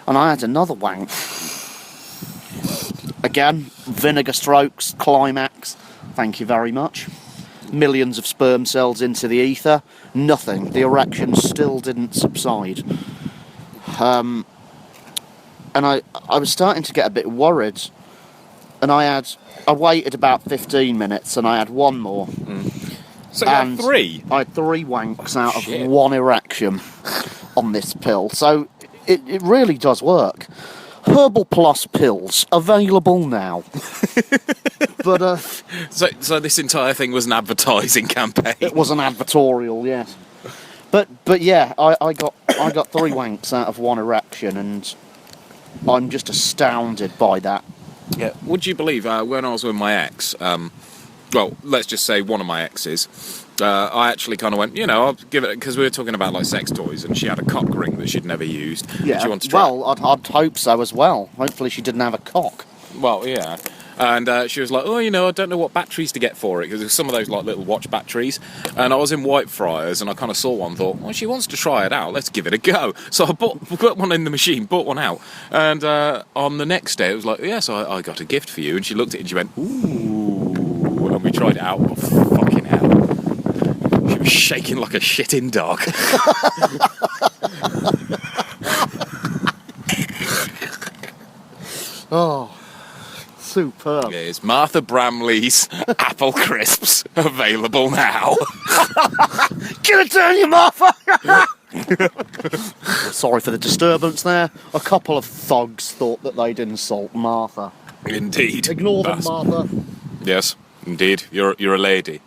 and I had another wank. Again, vinegar strokes, climax, thank you very much. Millions of sperm cells into the ether, nothing. The erection still didn't subside. And I was starting to get a bit worried. And I waited about 15 minutes and I had one more.
So you had three?
I had 3 wanks out of one erection on this pill. So it really does work. Herbal Plus pills available now. But
so this entire thing was an advertising campaign.
it was an advertorial, yes. But yeah, I got 3 wanks out of one erection, and I'm just astounded by that.
Yeah. Would you believe when I was with my ex? Well, let's just say one of my exes. I actually kind of went, I'll give it, because we were talking about like sex toys, and she had a cock ring that she'd never used.
Yeah.
She wanted to try.
Well, I'd hope so as well. Hopefully, she didn't have a cock.
Well, yeah. And she was like, I don't know what batteries to get for it, because there's some of those like little watch batteries. And I was in Whitefriars, and I kind of saw one, thought, well, she wants to try it out, let's give it a go. So I put one in the machine, bought one out. And on the next day, it was like, yes, I got a gift for you. And she looked at it and she went, ooh. And we tried it out. Oh, fucking hell. She was shaking like a shitting dog.
Oh, superb.
Yeah, it's Martha Bramley's Apple Crisps, available now.
Get it down, you Martha! Sorry for the disturbance there. A couple of thugs thought that they'd insult Martha.
Indeed.
Ignore them,
That's-
Martha.
Yes, indeed. You're a lady.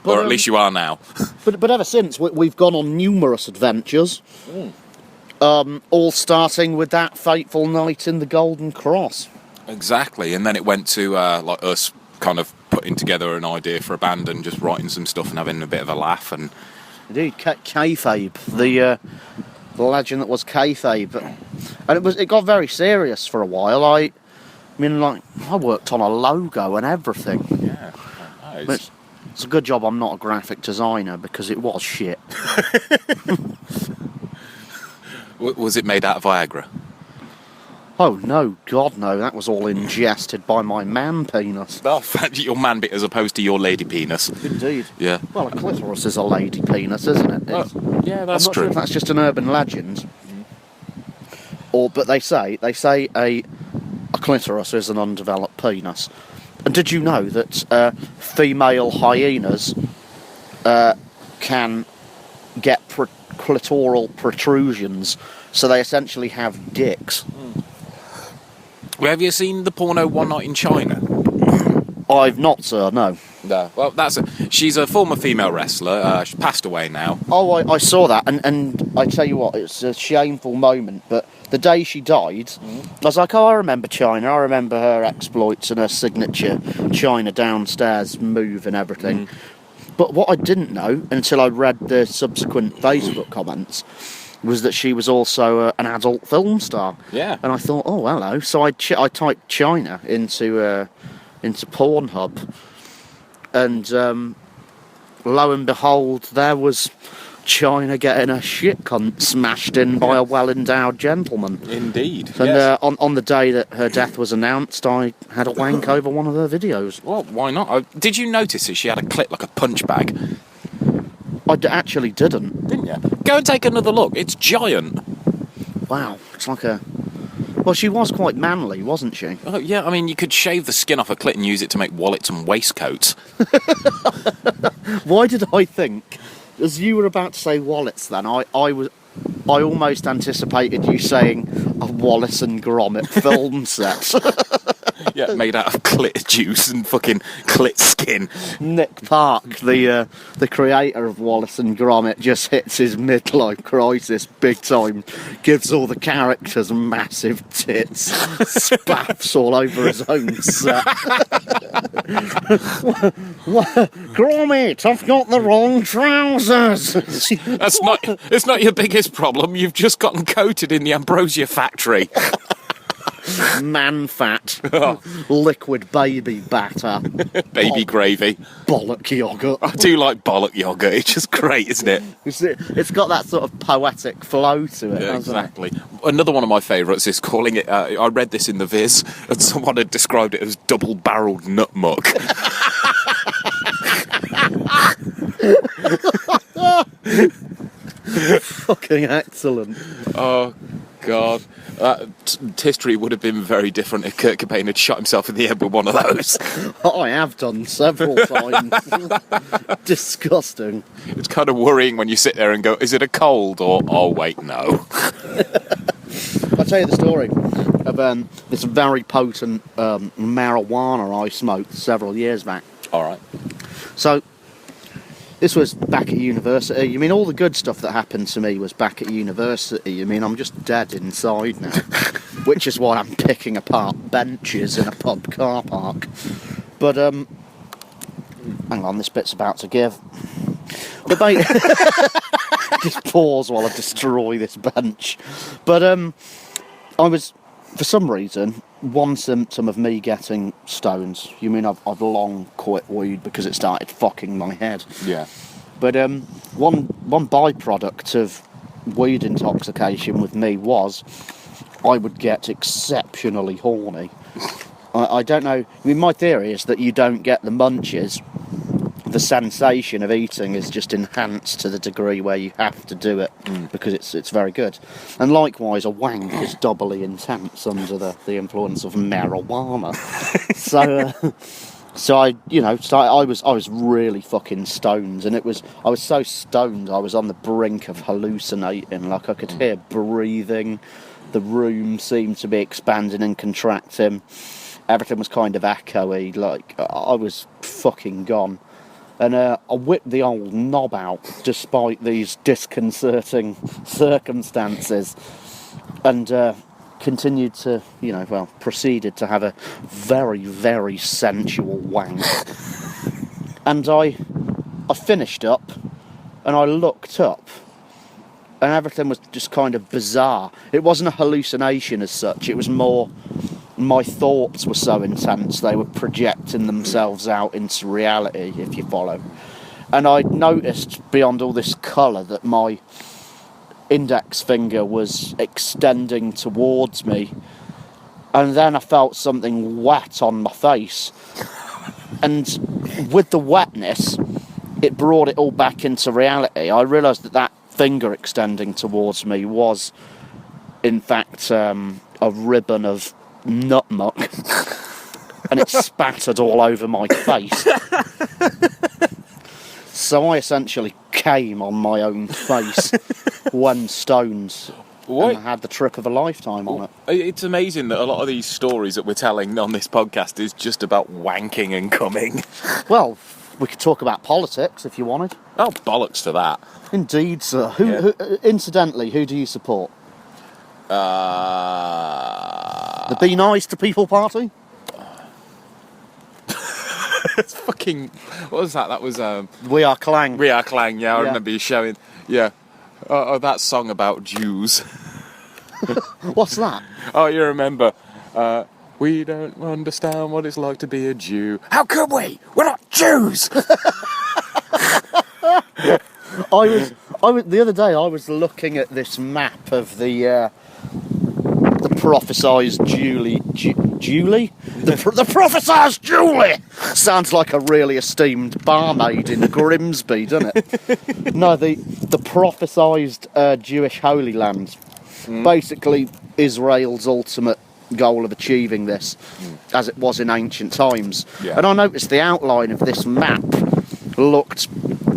But,
or at least you are now.
But ever since, we've gone on numerous adventures. All starting with that fateful night in the Golden Cross.
Exactly, and then it went to like us kind of putting together an idea for a band and just writing some stuff and having a bit of a laugh. And
Indeed, kayfabe, the legend that was kayfabe, and it got very serious for a while. I mean, like, I worked on a logo and everything.
yeah,
But it's a good job I'm not a graphic designer because it was shit.
Was it made out of Viagra?
Oh no, God no, that was all ingested by my man penis.
Oh, your man bit as opposed to your lady penis.
Indeed.
Yeah.
Well, a clitoris is a lady penis, isn't it? It's,
Yeah, that's
I'm not
true.
sure if that's just an urban legend. But they say a clitoris is an undeveloped penis. And did you know that female hyenas can get clitoral protrusions? So they essentially have dicks.
Well, have you seen the porno One Night in China?
I've not, sir, no.
No. Well, she's a former female wrestler. She passed away now.
Oh, I saw that, and I tell you what, it's a shameful moment, but the day she died, I was like, oh, I remember China, I remember her exploits and her signature China downstairs move and everything. But what I didn't know, until I read the subsequent Facebook comments, was that she was also an adult film star.
Yeah.
And I thought, oh, hello. So I typed China into Pornhub, and lo and behold, there was China getting a shit cunt smashed in by a well-endowed gentleman.
Indeed.
And
yes.
on the day that her death was announced, I had a wank over one of her videos.
Well, why not? Did you notice that she had a clit like a punch bag?
I actually didn't.
Didn't you? Go and take another look. It's giant.
Wow, it's like a... Well, she was quite manly, wasn't she?
Oh, yeah, I mean, you could shave the skin off a clit and use it to make wallets and waistcoats.
Why did I think, as you were about to say wallets then, I almost anticipated you saying a Wallace and Gromit film set.
Yeah, made out of clit juice and fucking clit skin.
Nick Park, the creator of Wallace and Gromit, just hits his midlife crisis big time, gives all the characters massive tits, spaffs all over his own set. Gromit, I've got the wrong trousers.
It's not your biggest problem. You've just gotten coated in the ambrosia factory.
Man fat, liquid baby batter,
Baby gravy.
bollock yogurt.
I do like bollock yogurt. It's just great, isn't it?
It's got that sort of poetic flow to it,
Yeah,
hasn't
exactly. Another one of my favourites is calling it. I read this in the Viz, and someone had described it as double-barreled nut muck.
it? Fucking excellent.
Oh God, history would have been very different if Kurt Cobain had shot himself in the head with one of those.
I have done several times. Disgusting.
It's kind of worrying when you sit there and go, "Is it a cold?" or "Oh wait, no."
I'll tell you the story of this very potent marijuana I smoked several years back.
All right.
So, this was back at university. I mean, all the good stuff that happened to me was back at university. I mean, I'm just dead inside now. Which is why I'm picking apart benches in a pub car park. But, hang on, this bit's about to give. But just pause while I destroy this bench. But, I was, for some reason, one symptom of me getting stoned. You mean I've long quit weed because it started fucking my head.
Yeah.
But one byproduct of weed intoxication with me was I would get exceptionally horny. I don't know. I mean, my theory is that you don't get the munches. The sensation of eating is just enhanced to the degree where you have to do it because it's very good. And likewise, a wank is doubly intense under the influence of marijuana. So I was really fucking stoned, and I was so stoned I was on the brink of hallucinating. Like, I could hear breathing, the room seemed to be expanding and contracting. everything was kind of echoey, like I was fucking gone. And I whipped the old knob out despite these disconcerting circumstances, and continued to, proceeded to have a very, very sensual wank. And I finished up, and I looked up, and everything was just kind of bizarre. It wasn't a hallucination as such, it was more my thoughts were so intense they were projecting themselves out into reality, if you follow. And I noticed beyond all this colour that my index finger was extending towards me, and then I felt something wet on my face, and with the wetness it brought it all back into reality. I realised that finger extending towards me was in fact a ribbon of nut muck, and it spattered all over my face. So I essentially came on my own face when stoned.
What?
And I had the trip of a lifetime on it.
It's amazing that a lot of these stories that we're telling on this podcast is just about wanking and coming.
Well, we could talk about politics if you wanted.
Oh, bollocks to that.
Indeed, sir. Who, incidentally, who do you support? The Be Nice to People Party?
It's fucking... What was that? That was...
We Are Clang.
We Are Clang, yeah. I remember you showing... Yeah. That song about Jews.
What's that?
Oh, you remember... we don't understand what it's like to be a Jew. How could we? We're not Jews!
I was the other day I was looking at this map of the prophesized Julie. The prophesized Julie sounds like a really esteemed barmaid in Grimsby, doesn't it? No, the prophesized Jewish Holy Land. Basically, Israel's ultimate goal of achieving this, as it was in ancient times.
Yeah.
And I noticed the outline of this map looked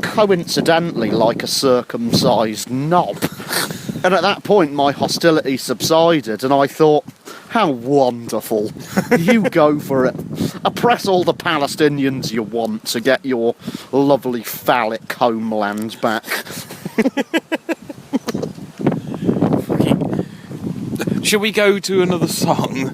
coincidentally like a circumcised knob. And at that point my hostility subsided, and I thought, how wonderful. You go for it. Oppress all the Palestinians you want to get your lovely phallic homeland back.
Shall we go to another song?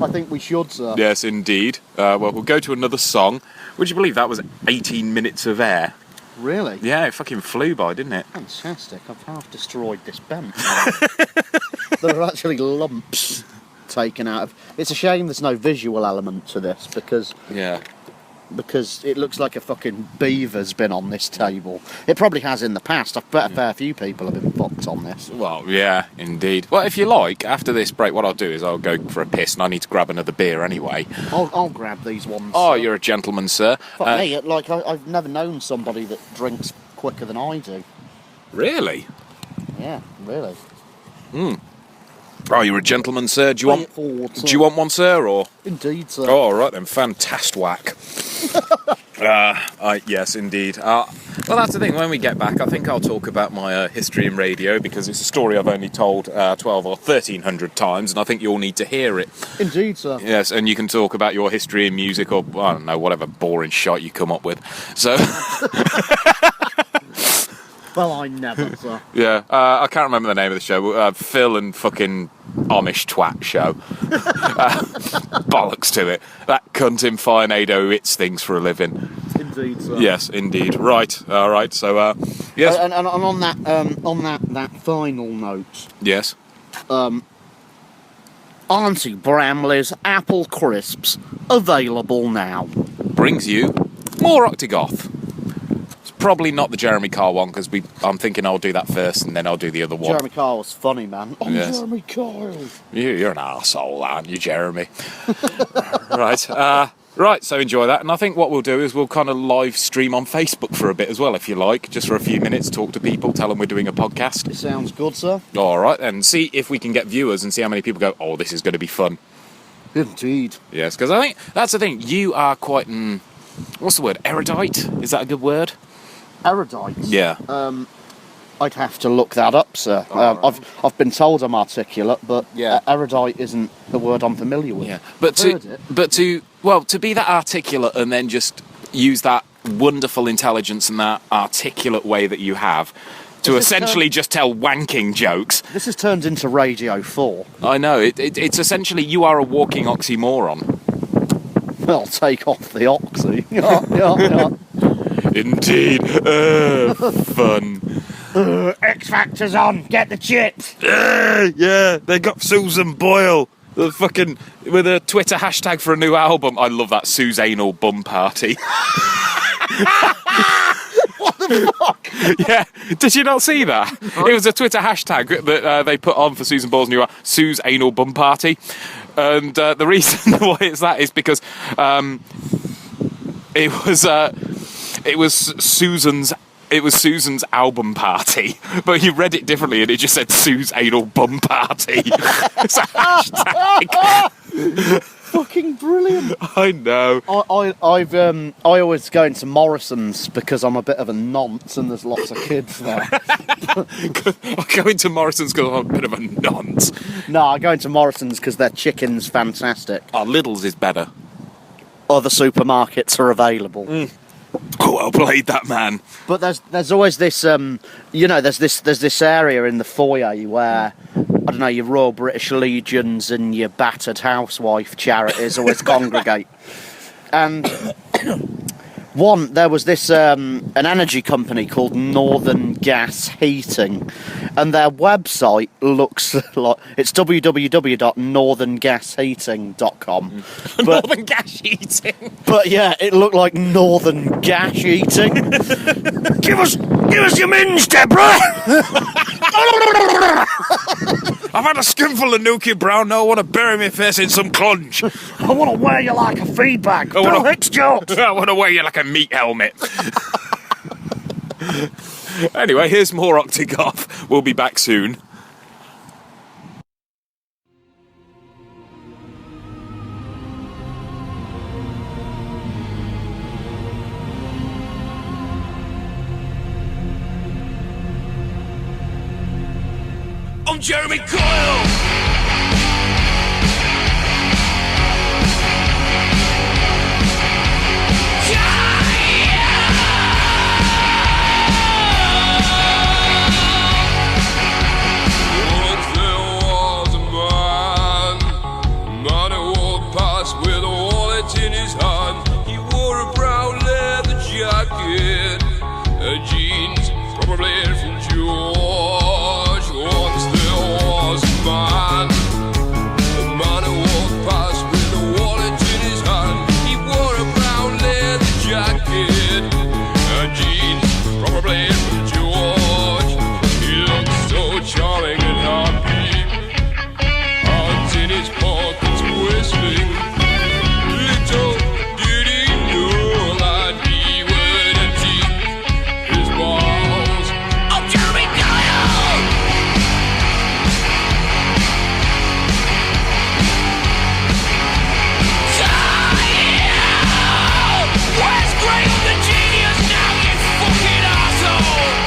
I think we should, sir.
Yes, indeed. Well, we'll go to another song. Would you believe that was 18 minutes of air?
Really?
Yeah, it fucking flew by, didn't it?
Fantastic. I've half destroyed this bench. There are actually lumps taken out of... It's a shame there's no visual element to this, because it looks like a fucking beaver's been on this table. It probably has in the past. I bet a fair few people have been fucked on this.
Well, yeah, indeed. Well, if you like, after this break, what I'll do is I'll go for a piss, and I need to grab another beer anyway.
I'll grab these ones.
Oh, you're a gentleman, sir.
Fuck me, I've never known somebody that drinks quicker than I do.
Really?
Yeah, really.
Oh, you're a gentleman, sir. Do you want
forward, sir.
Do you want one, sir, or?
Indeed, sir.
Oh, all right then. Fantastwhack. Yes, indeed. Well, that's the thing. When we get back, I think I'll talk about my history in radio, because it's a story I've only told 12 or 1,300 times, and I think you'll need to hear it.
Indeed, sir.
Yes, and you can talk about your history in music, or, I don't know, whatever boring shite you come up with. So...
Well, I never, sir.
Yeah, I can't remember the name of the show. Phill and fucking Amish twat show. Bollocks to it. That cunt in Fineado who hits things for a living.
Indeed, sir.
Yes, indeed. Right. All right. So, yes.
And on that final note.
Yes.
Auntie Bramley's apple crisps available now.
Brings you more Octogoth. Probably not the Jeremy Carl one, because I'm thinking I'll do that first and then I'll do the other one.
Jeremy Kyle was funny, man. Oh,
Yes.
Jeremy Kyle.
You're an arsehole, aren't you, Jeremy? Right. Right, so enjoy that. And I think what we'll do is we'll kind of live stream on Facebook for a bit as well, if you like. Just for a few minutes, talk to people, tell them we're doing a podcast.
It sounds good, sir.
All right, and see if we can get viewers and see how many people go, oh, this is going to be fun.
Indeed.
Yes, because I think that's the thing. You are quite, what's the word, erudite? Is that a good word?
Erudite.
Yeah.
I'd have to look that up, sir. I've been told I'm articulate, but
Yeah.
erudite isn't a word I'm familiar with.
Yeah, but to be that articulate and then just use that wonderful intelligence and that articulate way that you have to
Is this
essentially just tell wanking jokes.
This has turned into Radio 4.
I know, it's essentially you are a walking oxymoron.
Well, take off the oxy. Yeah.
Indeed, fun.
X Factor's on. Get the chips.
Yeah, they got Susan Boyle. The fucking with a Twitter hashtag for a new album. I love that Sue's anal bum party.
What the fuck?
Yeah, did you not see that? It was a Twitter hashtag that they put on for Susan Boyle's new Sue's anal bum party, and the reason why it's that is because it was Susan's album party, but you read it differently and it just said Sue's anal bum party. It's a hashtag.
Fucking brilliant.
I know.
I always go into Morrison's because I'm a bit of a nonce and there's lots of kids there.
I go into Morrison's because I'm a bit of a nonce.
No, I go into Morrison's because their chicken's fantastic.
Oh, Lidl's is better.
Other supermarkets are available.
Oh, well played, that man.
But there's always this there's this area in the foyer where I don't know, your Royal British Legions and your battered housewife charities always congregate. And there was this an energy company called Northern Gas Heating, and their website looks like it's www.northerngasheating.com.
Northern Gas Heating.
But yeah, it looked like Northern Gas Eating. give us your minge, Deborah.
I've had a skinful of Nuki Brown, now I want to bury my face in some clunge.
I want to wear you like a feed bag. Bill Hicks jokes.
I want to wear you like a meat helmet. Anyway, here's more Octogoth. We'll be back soon.
I'm Jeremy Coyle. Jeans, probably from George. Once there was a man who walked past with a wallet in his hand. He wore a brown leather jacket, jeans, probably from George. He looked so charming and happy, hands in his pockets whistling. Little did he know that he would empty his balls. Oh, Jeremy Kyle! Kyle! Where's Graham the genius now, you fucking asshole?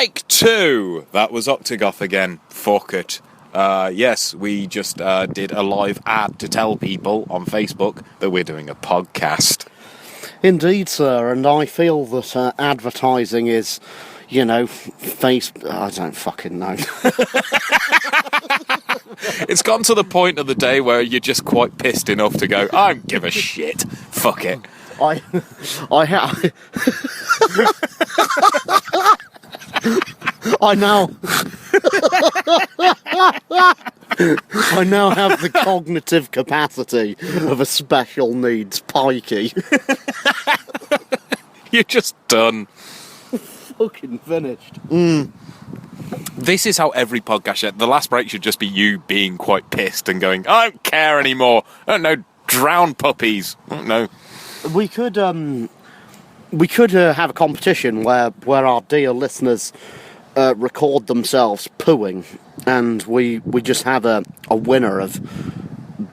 Take 2! That was Octogoth again. Fuck it. Yes, we just did a live ad to tell people on Facebook that we're doing a podcast.
Indeed, sir, and I feel that advertising is, I don't fucking know.
It's gotten to the point of the day where you're just quite pissed enough to go, I don't give a shit. Fuck it.
I now have the cognitive capacity of a special needs pikey.
You're just done.
Fucking finished.
This is how every podcast should. The last break should just be you being quite pissed and going, I don't care anymore. I don't know, drown puppies. I don't know.
We could have a competition where our dear listeners record themselves pooing, and we just have a winner of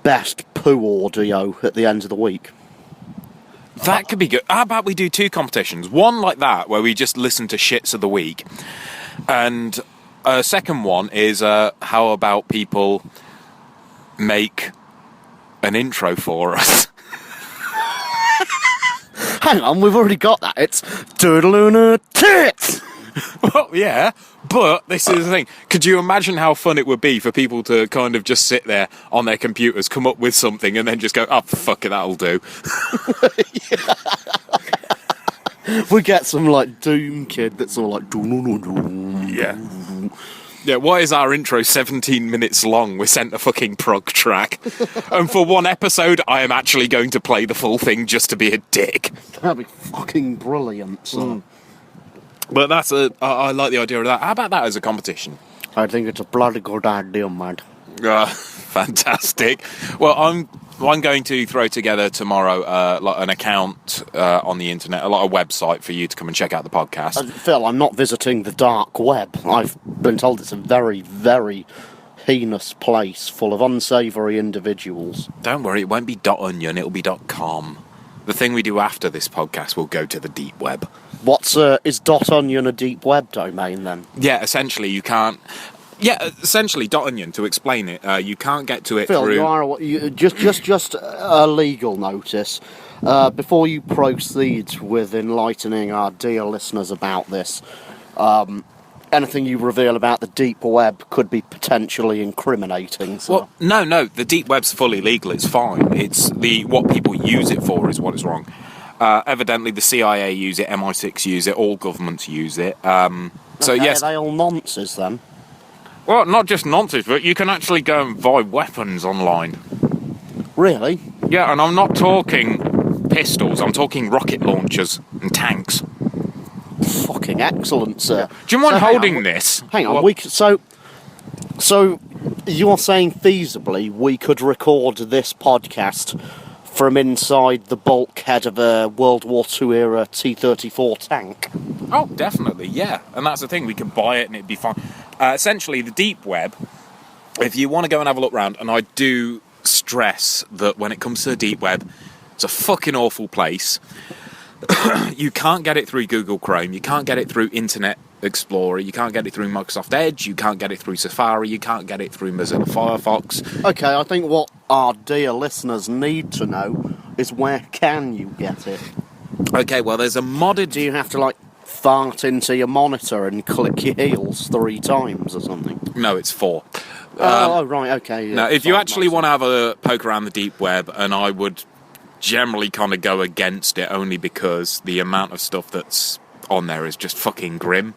best poo audio at the end of the week.
That could be good. How about we do 2 competitions? One like that, where we just listen to shits of the week. And a second one is, how about people make an intro for us?
Hang on, we've already got that. It's Doodaluna Tits!
Well, yeah, but this is the thing. Could you imagine how fun it would be for people to kind of just sit there on their computers, come up with something, and then just go, oh, fuck it, that'll do.
We get some, Doom kid that's all like... Doo-doo-doo-doo.
Yeah. Yeah, why is our intro 17 minutes long? We sent a fucking prog track. And for one episode, I am actually going to play the full thing just to be a dick.
That'd be fucking brilliant, son.
But that's I like the idea of that. How about that as a competition?
I think it's a bloody good idea, man.
Fantastic. Well, I'm going to throw together tomorrow an account on the internet, a website for you to come and check out the podcast.
Phil, I'm not visiting the dark web. I've been told it's a very, very heinous place full of unsavoury individuals.
Don't worry, it won't be .onion, it'll be .com. The thing we do after this podcast will go to the deep web.
Is .onion a deep web domain then?
Yeah, essentially you can't... Yeah, essentially, .onion, to explain it, you can't get to it
Phil,
through...
just a legal notice. Before you proceed with enlightening our dear listeners about this, anything you reveal about the deep web could be potentially incriminating. So.
Well, no, the deep web's fully legal, it's fine. It's what people use it for is what is wrong. Evidently, the CIA use it, MI6 use it, all governments use it. So yes,
are they all nonsense then?
Well, not just nonsense, but you can actually go and buy weapons online.
Really?
Yeah, and I'm not talking pistols, I'm talking rocket launchers and tanks.
Fucking excellent, sir.
Do you mind holding this?
Hang on, so you're saying feasibly we could record this podcast from inside the bulkhead of a World War II era T-34 tank?
Oh, definitely, yeah. And that's the thing, we could buy it and it'd be fine. Essentially, the deep web, if you want to go and have a look around, and I do stress that when it comes to the deep web, it's a fucking awful place. You can't get it through Google Chrome, you can't get it through Internet Explorer, you can't get it through Microsoft Edge, you can't get it through Safari, you can't get it through Mozilla Firefox.
Okay, I think what our dear listeners need to know is where can you get it?
Okay, well, there's a modded...
Do you have to, fart into your monitor and click your heels 3 times or something?
No, it's 4.
Right, okay. Yeah,
now, if you actually want to have a poke around the deep web, and I would generally kind of go against it only because the amount of stuff that's on there is just fucking grim.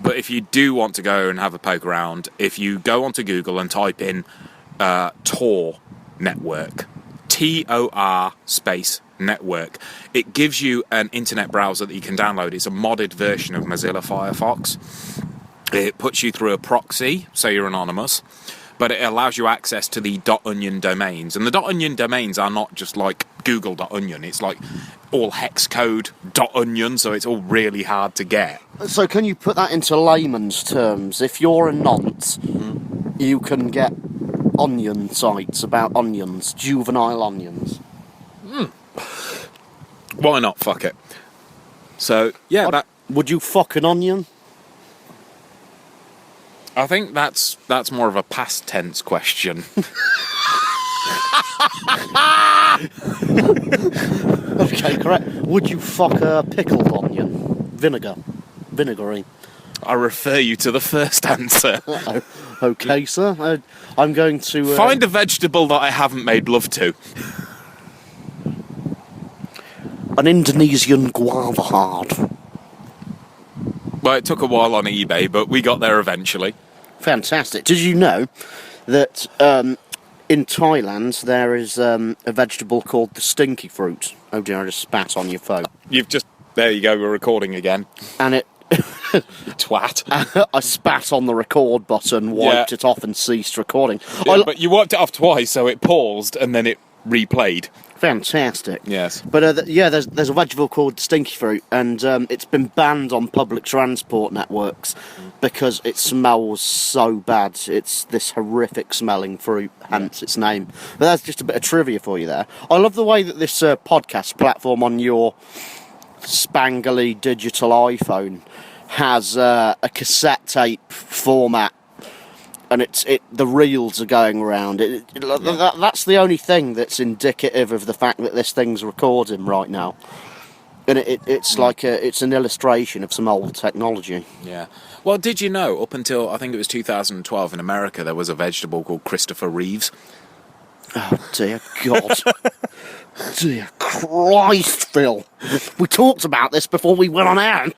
But if you do want to go and have a poke around, if you go onto Google and type in Tor network, TOR space network, it gives you an internet browser that you can download. It's a modded version of Mozilla Firefox. It puts you through a proxy, so you're anonymous, but it allows you access to the .onion domains. And the .onion domains are not just like google.onion, it's like all hex code .onion, so it's all really hard to get.
So can you put that into layman's terms? If you're a nonce, you can get onion sites about onions, juvenile onions.
Why not? Fuck it. So, yeah,
Would you fuck an onion?
I think that's more of a past tense question.
Okay, correct. Would you fuck a pickled onion? Vinegary.
I refer you to the first answer.
Okay, sir. I'm going to...
Find a vegetable that I haven't made love to.
an Indonesian guava hard.
Well, it took a while on eBay, but we got there eventually.
Fantastic. Did you know that in Thailand there is a vegetable called the stinky fruit? Oh dear, I just spat on your phone.
There you go, we're recording again.
And it...
Twat.
I spat on the record button, wiped it off and ceased recording.
Yeah, but you wiped it off twice, so it paused and then it replayed.
Fantastic.
Yes.
But there's a vegetable called stinky fruit, and it's been banned on public transport networks because it smells so bad. It's this horrific smelling fruit, hence its name. But that's just a bit of trivia for you there. I love the way that this podcast platform on your spangly digital iPhone has a cassette tape format, and the reels are going around. That's the only thing that's indicative of the fact that this thing's recording right now. And it's like it's an illustration of some old technology.
Yeah. Well, did you know, up until, I think it was 2012 in America, there was a vegetable called Christopher Reeves?
Oh, dear God. Dear Christ, Phil. We talked about this before we went on air.